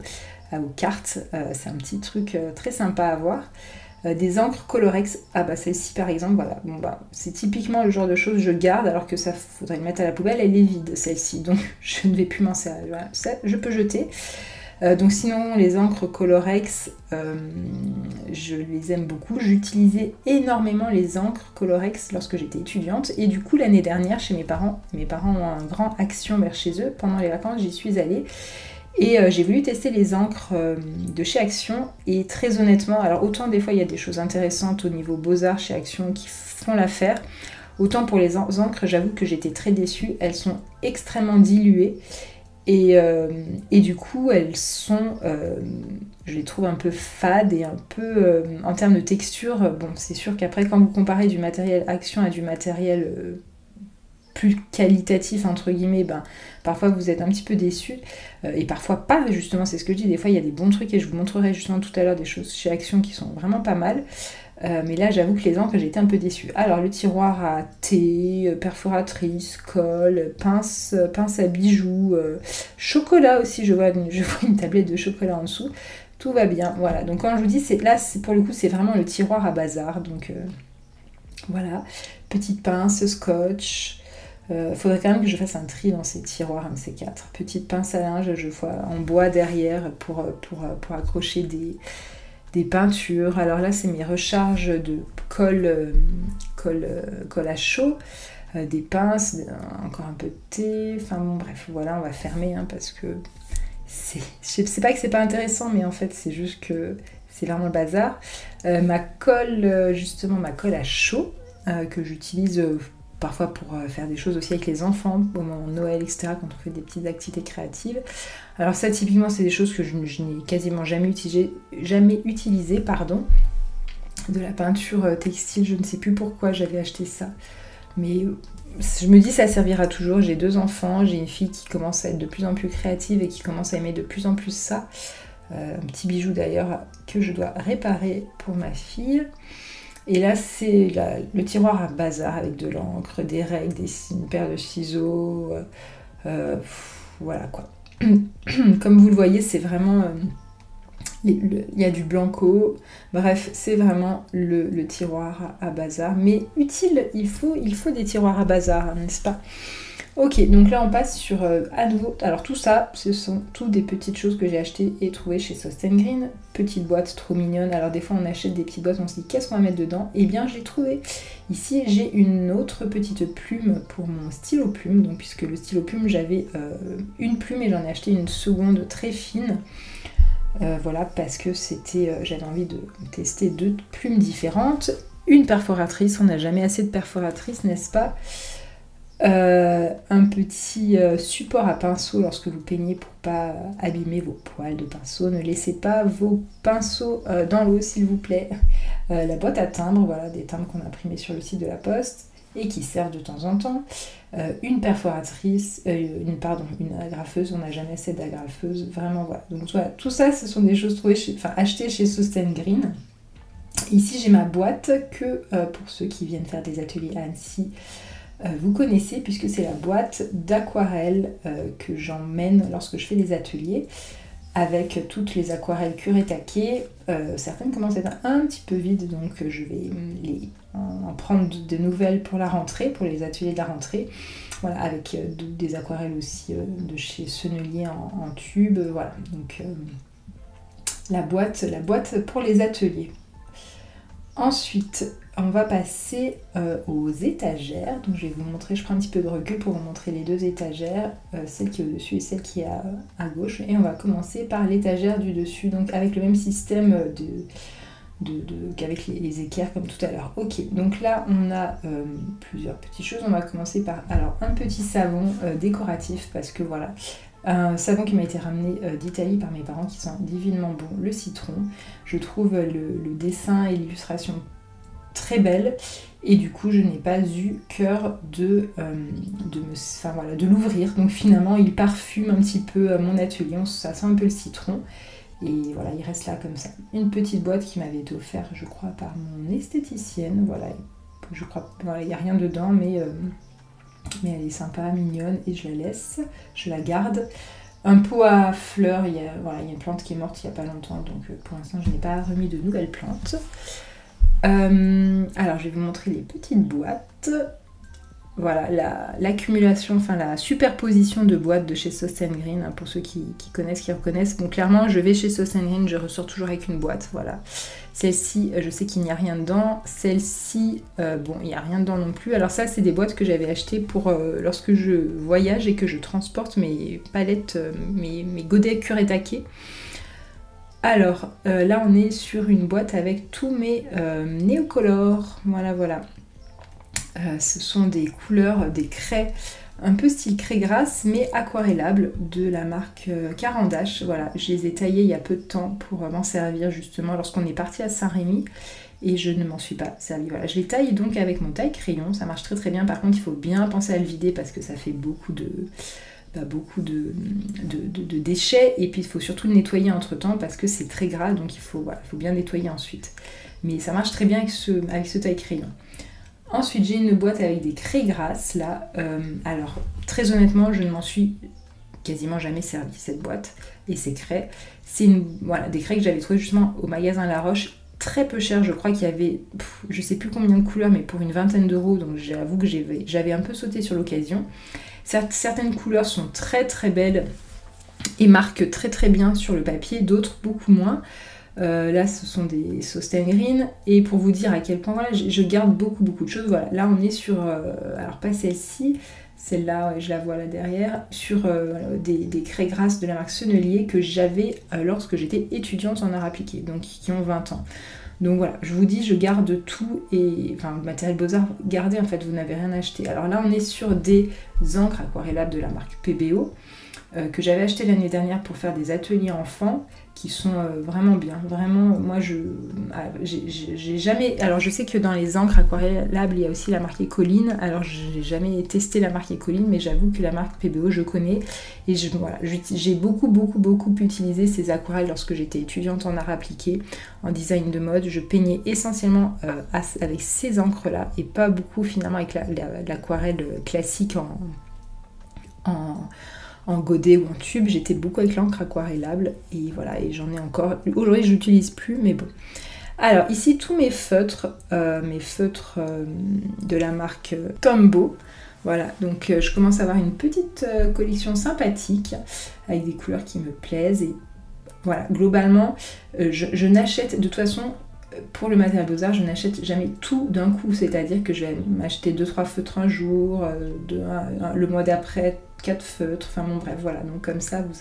à vos cartes. C'est un petit truc très sympa à voir. Des encres Colorex, ah bah celle-ci par exemple, voilà, bon bah c'est typiquement le genre de choses que je garde alors que ça faudrait le mettre à la poubelle, elle est vide celle-ci, donc je ne vais plus m'en servir, voilà, ça je peux jeter. Donc sinon les encres Colorex, je les aime beaucoup, j'utilisais énormément les encres Colorex lorsque j'étais étudiante et du coup l'année dernière chez mes parents ont un grand Action vers chez eux, pendant les vacances j'y suis allée. Et j'ai voulu tester les encres de chez Action et très honnêtement, alors autant des fois il y a des choses intéressantes au niveau beaux-arts chez Action qui font l'affaire, autant pour les encres j'avoue que j'étais très déçue, elles sont extrêmement diluées et du coup elles sont, je les trouve un peu fades et un peu en termes de texture, bon c'est sûr qu'après quand vous comparez du matériel Action à du matériel plus qualitatif entre guillemets, ben, parfois vous êtes un petit peu déçus et parfois pas, justement c'est ce que je dis, des fois il y a des bons trucs et je vous montrerai justement tout à l'heure des choses chez Action qui sont vraiment pas mal, mais là j'avoue que les encres j'ai été un peu déçue. Alors le tiroir à thé, perforatrice, colle, pince à bijoux, chocolat aussi, je vois une tablette de chocolat en dessous, tout va bien, voilà. Donc quand je vous dis, pour le coup c'est vraiment le tiroir à bazar, donc voilà, petite pince, scotch. Faudrait quand même que je fasse un tri dans ces tiroirs, un de ces quatre. Petite pince à linge, je vois en bois derrière pour accrocher des peintures. Alors là, c'est mes recharges de colle à chaud, des pinces, encore un peu de thé. Enfin bon, bref, voilà, on va fermer hein, parce que c'est pas que c'est pas intéressant, mais en fait, c'est juste que c'est vraiment le bazar. Ma colle à chaud que j'utilise parfois pour faire des choses aussi avec les enfants, au moment de Noël, etc., quand on fait des petites activités créatives. Alors ça, typiquement, c'est des choses que je n'ai quasiment jamais utilisées, pardon. De la peinture textile, je ne sais plus pourquoi j'avais acheté ça. Mais je me dis, ça servira toujours. J'ai 2 enfants, j'ai une fille qui commence à être de plus en plus créative et qui commence à aimer de plus en plus ça. Un petit bijou d'ailleurs que je dois réparer pour ma fille. Et là, c'est le tiroir à bazar avec de l'encre, des règles, une paire de ciseaux. Voilà quoi. Comme vous le voyez, c'est vraiment... il y a du blanco. Bref, c'est vraiment le tiroir à bazar. Mais utile, il faut des tiroirs à bazar, n'est-ce pas? Ok, donc là on passe sur à nouveau. Alors tout ça, ce sont toutes des petites choses que j'ai achetées et trouvées chez Sostengreen. Petite boîte trop mignonne. Alors des fois on achète des petites boîtes, on se dit qu'est-ce qu'on va mettre dedans? Eh bien j'ai trouvé. Ici j'ai une autre petite plume pour mon stylo plume. Donc puisque le stylo plume j'avais une plume et j'en ai acheté une seconde très fine. Voilà, parce que j'avais envie de tester 2 plumes différentes. Une perforatrice, on n'a jamais assez de perforatrices, n'est-ce pas? Un petit support à pinceau lorsque vous peignez pour pas abîmer vos poils de pinceau. Ne laissez pas vos pinceaux dans l'eau s'il vous plaît. La boîte à timbres, voilà, des timbres qu'on a imprimés sur le site de la Poste et qui servent de temps en temps. Une perforatrice, une agrafeuse, on n'a jamais assez d'agrafeuse, vraiment voilà. Donc voilà, tout ça ce sont des choses achetées chez Sostengreen. Ici j'ai ma boîte que pour ceux qui viennent faire des ateliers à Annecy, vous connaissez, puisque c'est la boîte d'aquarelle que j'emmène lorsque je fais des ateliers, avec toutes les aquarelles Kuretake. Certaines commencent à être un petit peu vides, donc je vais en prendre de nouvelles pour la rentrée, pour les ateliers de la rentrée. Voilà, avec des aquarelles aussi de chez Sennelier en tube, voilà. Donc la boîte pour les ateliers. Ensuite, on va passer aux étagères. Donc je vais vous montrer, je prends un petit peu de recul pour vous montrer les deux étagères, celle qui est au-dessus et celle qui est à gauche. Et on va commencer par l'étagère du dessus, donc avec le même système qu'avec les équerres comme tout à l'heure. Ok, donc là on a plusieurs petites choses. On va commencer par un petit savon décoratif, parce que voilà, un savon qui m'a été ramené d'Italie par mes parents, qui sent divinement bon, le citron. Je trouve le dessin et l'illustration très belle, et du coup je n'ai pas eu cœur de l'ouvrir. Donc finalement il parfume un petit peu mon atelier, ça sent un peu le citron, et voilà, il reste là comme ça. Une petite boîte qui m'avait été offerte, je crois, par mon esthéticienne. Voilà, je crois, voilà, il n'y a rien dedans, mais elle est sympa, mignonne, et je la laisse, je la garde. Un pot à fleurs, il y a une plante qui est morte il n'y a pas longtemps, donc pour l'instant je n'ai pas remis de nouvelles plantes. Alors je vais vous montrer les petites boîtes. Voilà, l'accumulation, enfin la superposition de boîtes de chez Sauce & Green, hein, pour ceux qui connaissent, qui reconnaissent. Bon, clairement, je vais chez Sauce & Green, je ressors toujours avec une boîte, voilà. Celle-ci, je sais qu'il n'y a rien dedans. Celle-ci, bon, il n'y a rien dedans non plus. Alors ça, c'est des boîtes que j'avais achetées pour lorsque je voyage et que je transporte mes palettes, mes godets Kuretake. Alors, là, on est sur une boîte avec tous mes néocolores, voilà. Ce sont des couleurs, des craies, un peu style craie grasse, mais aquarellables, de la marque Carandache. Voilà, je les ai taillées il y a peu de temps pour m'en servir justement lorsqu'on est parti à Saint-Rémy, et je ne m'en suis pas servi. Voilà, je les taille donc avec mon taille-crayon, ça marche très très bien. Par contre, il faut bien penser à le vider parce que ça fait beaucoup de déchets, et puis il faut surtout le nettoyer entre temps parce que c'est très gras, donc il faut bien nettoyer ensuite. Mais ça marche très bien avec ce taille-crayon. Ensuite, j'ai une boîte avec des craies grasses là. Alors, très honnêtement, je ne m'en suis quasiment jamais servi, cette boîte et ces craies. C'est des craies que j'avais trouvées justement au magasin La Roche, très peu cher. Je crois qu'il y avait, je sais plus combien de couleurs, mais pour une vingtaine d'euros. Donc j'avoue que j'avais un peu sauté sur l'occasion. Certaines couleurs sont très très belles et marquent très très bien sur le papier, d'autres beaucoup moins. Là ce sont des Sauce & Green, et pour vous dire à quel point voilà, je garde beaucoup de choses. Voilà, là on est sur, alors pas celle-ci, celle-là ouais, je la vois là derrière, sur des craies grasses de la marque Sennelier que j'avais lorsque j'étais étudiante en art appliqué, donc qui ont 20 ans. Donc voilà, je vous dis, je garde tout, et enfin matériel Beaux-Arts, gardez en fait, vous n'avez rien acheté. Alors là on est sur des encres aquarellables de la marque PBO, que j'avais acheté l'année dernière pour faire des ateliers enfants, qui sont vraiment bien. Vraiment, moi j'ai jamais... Alors je sais que dans les encres aquarellables, il y a aussi la marque Écoline. Alors j'ai jamais testé la marque Écoline, mais j'avoue que la marque PBO, je connais. Et j'ai beaucoup utilisé ces aquarelles lorsque j'étais étudiante en art appliqué, en design de mode. Je peignais essentiellement avec ces encres-là, et pas beaucoup finalement avec l'aquarelle classique en godet ou en tube. J'étais beaucoup avec l'encre aquarellable, et voilà, et j'en ai encore. Aujourd'hui je n'utilise plus, mais bon. Alors ici tous mes feutres de la marque Tombow. Voilà, donc je commence à avoir une petite collection sympathique avec des couleurs qui me plaisent, et voilà, globalement je n'achète de toute façon, pour le matériel Beaux-Arts, je n'achète jamais tout d'un coup, c'est-à-dire que je vais m'acheter 2-3 feutres un jour, le mois d'après 4 feutres, enfin bon bref, voilà, donc comme ça vous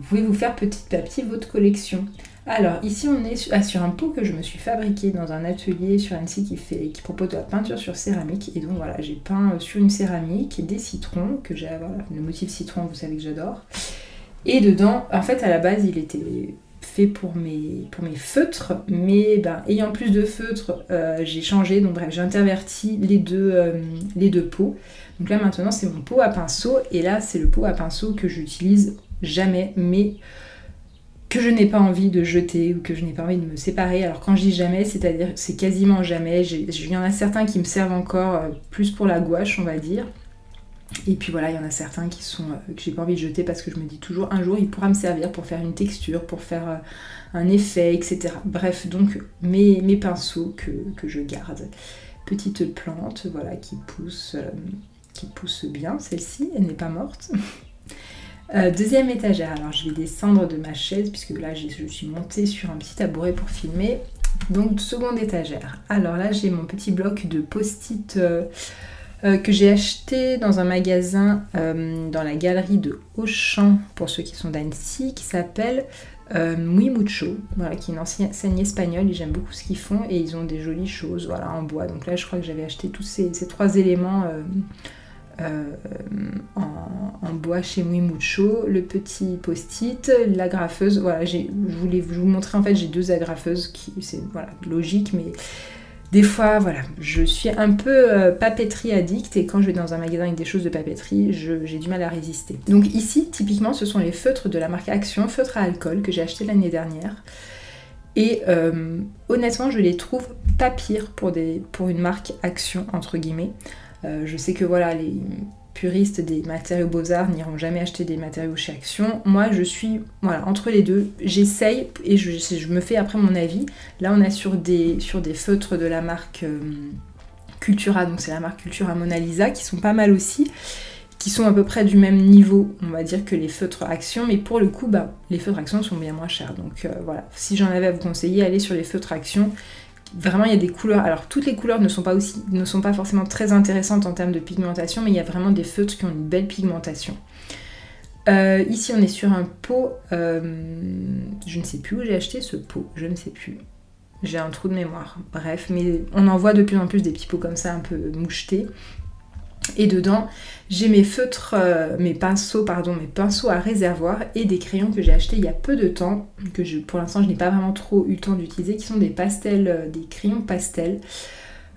pouvez vous faire petit à petit votre collection. Alors ici on est sur un pot que je me suis fabriqué dans un atelier sur Annecy qui propose de la peinture sur céramique, et donc voilà, j'ai peint sur une céramique des citrons, que j'ai, voilà, le motif citron, vous savez que j'adore, et dedans, en fait à la base il était fait pour mes feutres, mais ayant plus de feutres, j'ai changé, donc bref, j'ai interverti les deux pots. Donc là maintenant c'est mon pot à pinceau, et là c'est le pot à pinceau que j'utilise jamais, mais que je n'ai pas envie de jeter ou que je n'ai pas envie de me séparer. Alors quand je dis jamais, c'est-à-dire c'est quasiment jamais. Il y en a certains qui me servent encore plus pour la gouache, on va dire. Et puis voilà, il y en a certains qui sont que j'ai pas envie de jeter parce que je me dis toujours un jour il pourra me servir pour faire une texture, pour faire un effet, etc. Bref, donc mes pinceaux que je garde. Petite plante, voilà, qui pousse bien, celle-ci, elle n'est pas morte. Deuxième étagère, alors je vais descendre de ma chaise puisque là je suis montée sur un petit tabouret pour filmer. Donc seconde étagère, alors là j'ai mon petit bloc de post-it que j'ai acheté dans un magasin dans la galerie de Auchan, pour ceux qui sont d'Annecy, qui s'appelle Muy Mucho, voilà, qui est une enseigne espagnole et j'aime beaucoup ce qu'ils font et ils ont des jolies choses, voilà, en bois. Donc là je crois que j'avais acheté tous ces trois éléments en bois chez Muy Mucho, le petit post-it, l'agrafeuse, voilà, je voulais vous montrer, en fait j'ai deux agrafeuses, c'est voilà, logique, mais des fois, voilà, je suis un peu papeterie addict et quand je vais dans un magasin avec des choses de papeterie, j'ai du mal à résister. Donc ici, typiquement, ce sont les feutres de la marque Action, feutres à alcool, que j'ai acheté l'année dernière. Et honnêtement, je les trouve pas pires pour une marque Action, entre guillemets. Je sais que voilà, les puristes des matériaux Beaux-Arts n'iront jamais acheter des matériaux chez Action. Moi, je suis voilà, entre les deux. J'essaye et je me fais après mon avis. Là, on est sur des feutres de la marque Cultura, donc c'est la marque Cultura Mona Lisa, qui sont pas mal aussi, qui sont à peu près du même niveau, on va dire, que les feutres Action, mais pour le coup, les feutres Action sont bien moins chers. Donc voilà, si j'en avais à vous conseiller, allez sur les feutres Action. Vraiment, il y a des couleurs. Alors, toutes les couleurs ne sont pas forcément très intéressantes en termes de pigmentation, mais il y a vraiment des feutres qui ont une belle pigmentation. Ici, on est sur un pot. Je ne sais plus où j'ai acheté ce pot. Je ne sais plus. J'ai un trou de mémoire. Bref, mais on en voit de plus en plus des petits pots comme ça, un peu mouchetés. Et dedans, j'ai mes pinceaux à réservoir et des crayons que j'ai achetés il y a peu de temps, que pour l'instant je n'ai pas vraiment trop eu le temps d'utiliser, qui sont des pastels, des crayons pastels.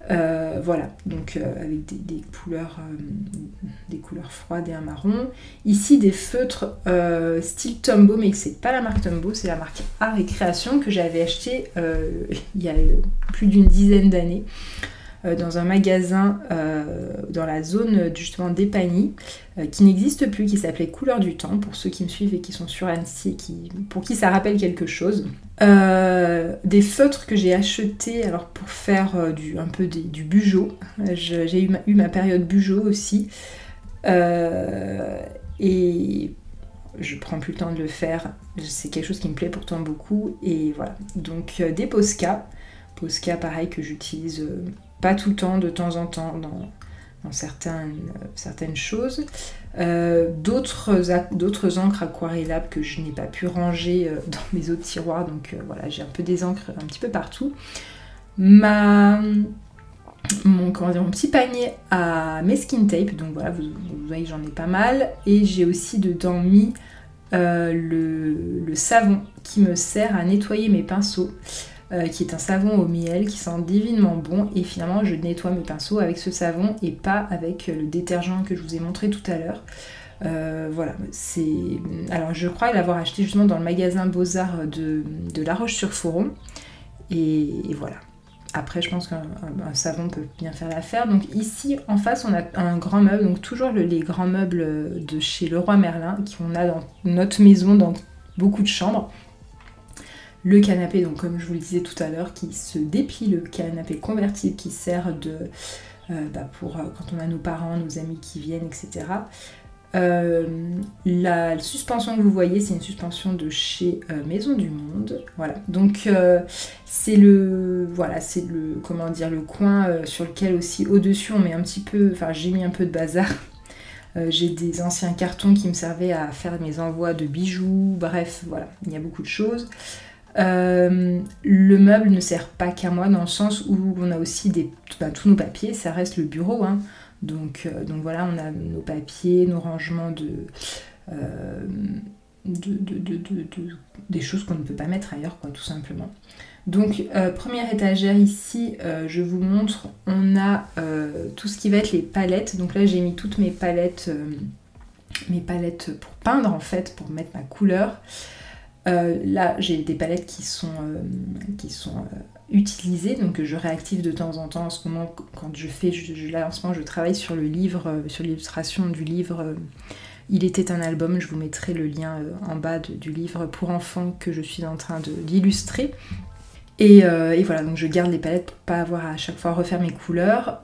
Voilà, donc avec des couleurs froides et un marron. Ici des feutres style Tombow, mais c'est pas la marque Tombow, c'est la marque Art et Création que j'avais acheté il y a plus d'une dizaine d'années. Dans un magasin dans la zone justement d'Épagny qui n'existe plus, qui s'appelait Couleur du Temps, pour ceux qui me suivent et qui sont sur Annecy et pour qui ça rappelle quelque chose. Des feutres que j'ai achetés alors pour faire un peu du bugeot. J'ai eu ma période bugeot aussi et je prends plus le temps de le faire, c'est quelque chose qui me plaît pourtant beaucoup. Et voilà, donc des Posca pareil que j'utilise pas tout le temps, de temps en temps dans certaines choses. D'autres encres aquarellables que je n'ai pas pu ranger dans mes autres tiroirs, donc voilà, j'ai un peu des encres un petit peu partout. Mon petit panier à mes skin tape, donc voilà, vous voyez j'en ai pas mal, et j'ai aussi dedans mis le savon qui me sert à nettoyer mes pinceaux. Qui est un savon au miel qui sent divinement bon, et finalement je nettoie mes pinceaux avec ce savon et pas avec le détergent que je vous ai montré tout à l'heure. Voilà, alors je crois l'avoir acheté justement dans le magasin Beaux-Arts de La Roche-sur-Foron, et voilà. Après je pense qu'un savon peut bien faire l'affaire. Donc ici en face on a un grand meuble, donc toujours les grands meubles de chez Leroy Merlin qu'on a dans notre maison, dans beaucoup de chambres. Le canapé, donc comme je vous le disais tout à l'heure, qui se déplie, le canapé convertible qui sert pour quand on a nos parents, nos amis qui viennent, etc. La suspension que vous voyez, c'est une suspension de chez Maison du Monde. Voilà, donc c'est le coin sur lequel aussi au-dessus on met un petit peu, j'ai mis un peu de bazar. J'ai des anciens cartons qui me servaient à faire mes envois de bijoux, bref, voilà, il y a beaucoup de choses. Le meuble ne sert pas qu'à moi, dans le sens où on a aussi tous nos papiers, ça reste le bureau, hein. Donc voilà, on a nos papiers, nos rangements des choses qu'on ne peut pas mettre ailleurs, quoi, tout simplement. Donc première étagère ici, je vous montre, on a tout ce qui va être les palettes. Donc là j'ai mis toutes mes palettes pour peindre en fait, pour mettre ma couleur. Là j'ai des palettes qui sont utilisées, donc je réactive de temps en temps. En ce moment, quand je fais, là en ce moment je travaille sur le livre, sur l'illustration du livre Il était un album. Je vous mettrai le lien en bas du livre pour enfants que je suis en train d'illustrer. Et voilà, donc je garde les palettes pour pas avoir à chaque fois à refaire mes couleurs.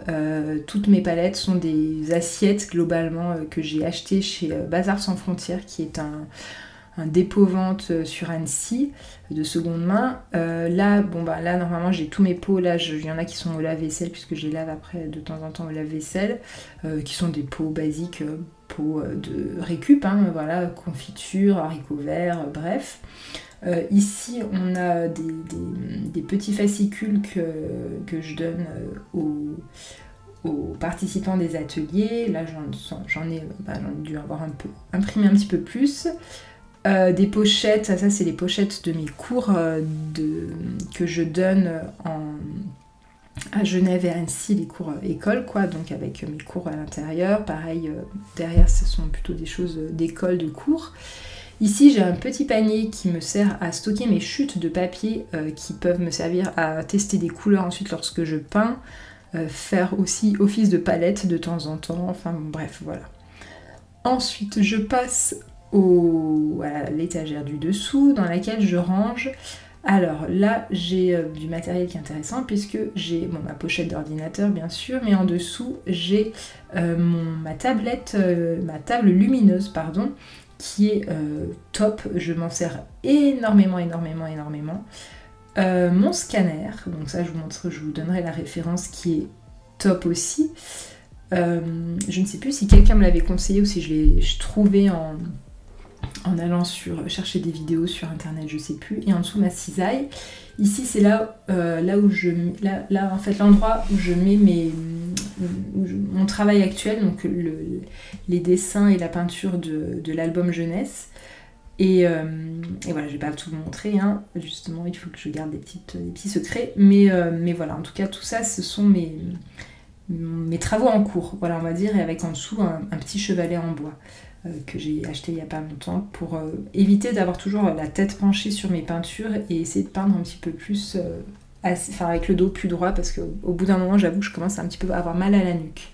Toutes mes palettes sont des assiettes globalement que j'ai achetées chez Bazar Sans Frontières, qui est un dépôt-vente sur Annecy de seconde main. Là normalement j'ai tous mes pots. Là il y en a qui sont au lave-vaisselle puisque je les lave après de temps en temps au lave-vaisselle, qui sont des pots basiques, pots de récup, hein, voilà, confiture, haricots verts, bref. Ici on a des petits fascicules que je donne aux participants des ateliers. Là j'en ai dû avoir imprimé un petit peu plus. Des pochettes, ça c'est les pochettes de mes cours que je donne à Genève et à Annecy, les cours école, quoi, donc avec mes cours à l'intérieur. Pareil, derrière ce sont plutôt des choses d'école, de cours. Ici j'ai un petit panier qui me sert à stocker mes chutes de papier qui peuvent me servir à tester des couleurs ensuite lorsque je peins, faire aussi office de palette de temps en temps, enfin bon, bref, voilà. Ensuite je passe à l'étagère du dessous dans laquelle je range. Alors là j'ai du matériel qui est intéressant puisque j'ai ma pochette d'ordinateur bien sûr, mais en dessous j'ai ma table lumineuse pardon, qui est top. Je m'en sers énormément. Mon scanner, donc ça je vous donnerai la référence, qui est top aussi. Je ne sais plus si quelqu'un me l'avait conseillé ou si je l'ai trouvé en allant chercher des vidéos sur internet, je sais plus. Et en dessous ma cisaille. Ici c'est là où en fait l'endroit où je mets mon travail actuel, donc les dessins et la peinture de l'album jeunesse. Et voilà, je vais pas tout vous montrer, hein. Justement il faut que je garde des petits secrets. Mais voilà, en tout cas tout ça ce sont mes travaux en cours, voilà on va dire, et avec en dessous un petit chevalet en bois. Que j'ai acheté il n'y a pas longtemps pour éviter d'avoir toujours la tête penchée sur mes peintures et essayer de peindre un petit peu plus avec le dos plus droit, parce qu'au bout d'un moment j'avoue que je commence un petit peu à avoir mal à la nuque.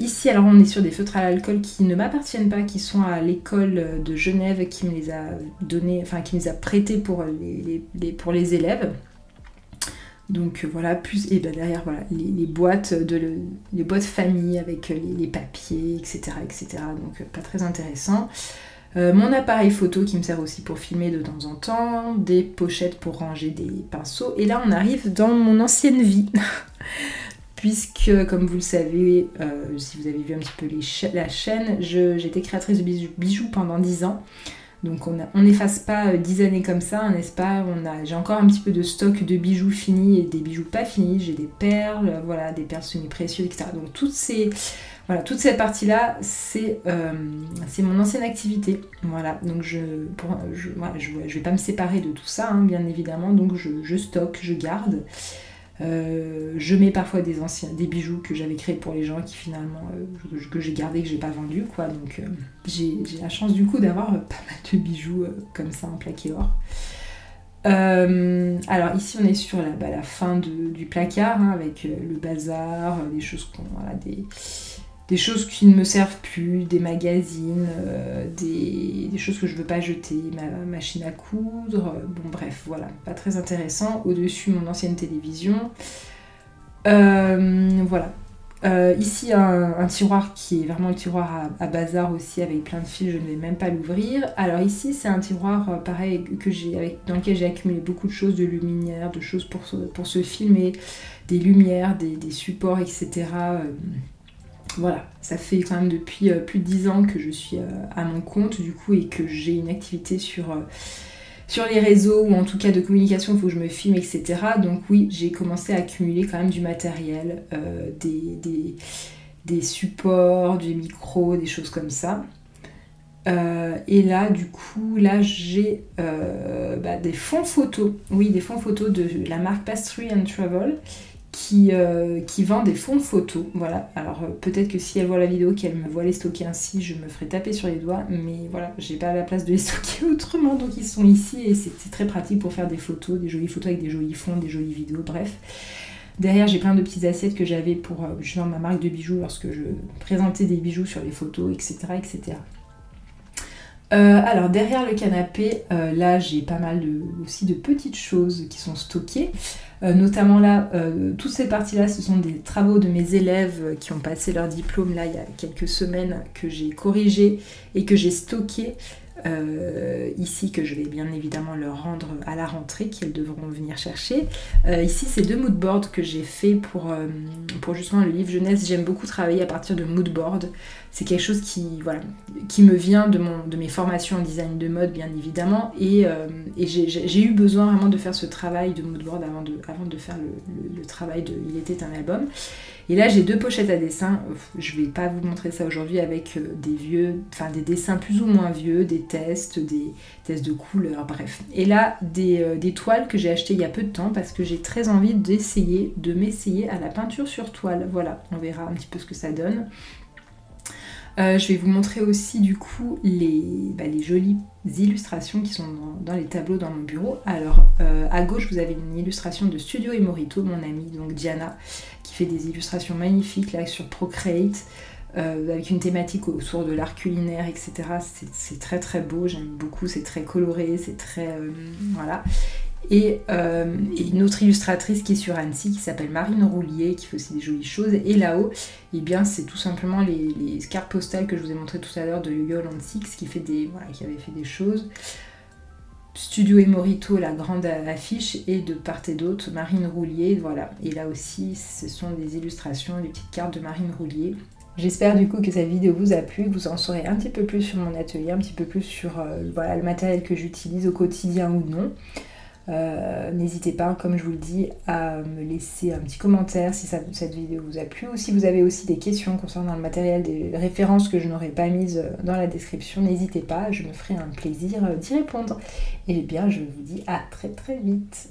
Ici alors on est sur des feutres à l'alcool qui ne m'appartiennent pas, qui sont à l'école de Genève qui me les a donnés, enfin qui me les a prêtés pour les élèves. Donc voilà, et derrière voilà les boîtes famille avec les papiers, etc. Donc pas très intéressant. Mon appareil photo qui me sert aussi pour filmer de temps en temps, des pochettes pour ranger des pinceaux. Et là on arrive dans mon ancienne vie. Puisque comme vous le savez, si vous avez vu un petit peu la chaîne, j'étais créatrice de bijoux pendant 10 ans. Donc on n'efface pas 10 années comme ça, n'est-ce pas? J'ai encore un petit peu de stock de bijoux finis et des bijoux pas finis. J'ai des perles, voilà, des perles semi-précieuses, etc. Donc toute cette partie-là, c'est mon ancienne activité. Voilà, donc je vais pas me séparer de tout ça, hein, bien évidemment. Donc je stocke, je garde. Je mets parfois des bijoux que j'avais créés pour les gens qui finalement que j'ai gardé, que j'ai pas vendu, quoi. Donc j'ai la chance du coup d'avoir pas mal de bijoux comme ça en plaqué or. Alors ici on est sur la fin du placard, hein, avec le bazar, des choses des choses qui ne me servent plus, des magazines, des choses que je veux pas jeter, ma machine à coudre, bon bref, voilà, pas très intéressant. Au-dessus, mon ancienne télévision. Voilà. Ici, un tiroir qui est vraiment le tiroir à bazar aussi, avec plein de fils, je ne vais même pas l'ouvrir. Alors ici, c'est un tiroir pareil dans lequel j'ai accumulé beaucoup de choses, de luminaires, de choses pour se filmer, des lumières, des supports, etc. Voilà, ça fait quand même depuis plus de 10 ans que je suis à mon compte du coup, et que j'ai une activité sur les réseaux, ou en tout cas de communication, il faut que je me filme, etc. Donc oui, j'ai commencé à accumuler quand même du matériel, des supports, des micros, des choses comme ça. Et là du coup, j'ai des fonds photos, oui, des fonds photos de la marque Pastry and Travel, qui vend des fonds de photos. Voilà, alors peut-être que si elle voit la vidéo, qu'elle me voit les stocker ainsi, je me ferai taper sur les doigts, mais voilà, j'ai pas la place de les stocker autrement, donc ils sont ici et c'est très pratique pour faire des photos, des jolies photos avec des jolis fonds, des jolies vidéos, bref. Derrière, j'ai plein de petites assiettes que j'avais pour justement ma marque de bijoux lorsque je présentais des bijoux sur les photos, etc. etc. Alors derrière le canapé, là j'ai pas mal aussi de petites choses qui sont stockées. Notamment là, toutes ces parties-là, ce sont des travaux de mes élèves qui ont passé leur diplôme là il y a quelques semaines, que j'ai corrigé et que j'ai stocké ici, que je vais bien évidemment leur rendre à la rentrée, qu'elles devront venir chercher. Ici, c'est 2 moodboards que j'ai fait pour justement le livre jeunesse. J'aime beaucoup travailler à partir de moodboards. C'est quelque chose qui me vient de mes formations en design de mode, bien évidemment, et j'ai eu besoin vraiment de faire ce travail de moodboard avant de faire le travail de Il était un album. Et là, j'ai 2 pochettes à dessin. Je vais pas vous montrer ça aujourd'hui, avec des dessins plus ou moins vieux, des tests de couleurs, bref. Et là, des toiles que j'ai achetées il y a peu de temps parce que j'ai très envie de m'essayer à la peinture sur toile. Voilà, on verra un petit peu ce que ça donne. Je vais vous montrer aussi du coup les jolies illustrations qui sont dans les tableaux dans mon bureau. Alors à gauche vous avez une illustration de Studio Emorito, mon amie donc Diana, qui fait des illustrations magnifiques là sur Procreate, avec une thématique autour de l'art culinaire, etc. C'est très très beau, j'aime beaucoup, c'est très coloré, c'est très... voilà. Et une autre illustratrice qui est sur Annecy, qui s'appelle Marine Roulier, qui fait aussi des jolies choses. Et là-haut, eh bien, c'est tout simplement les cartes postales que je vous ai montrées tout à l'heure de Yo-Yo Land Six, qui avait fait des choses. Studio Emorito, la grande affiche, et de part et d'autre, Marine Roulier, voilà. Et là aussi, ce sont des illustrations, des petites cartes de Marine Roulier. J'espère du coup que cette vidéo vous a plu, que vous en saurez un petit peu plus sur mon atelier, un petit peu plus sur le matériel que j'utilise au quotidien ou non. N'hésitez pas, comme je vous le dis, à me laisser un petit commentaire si cette vidéo vous a plu, ou si vous avez aussi des questions concernant le matériel, des références que je n'aurais pas mises dans la description, n'hésitez pas, je me ferai un plaisir d'y répondre. Et bien je vous dis à très très vite.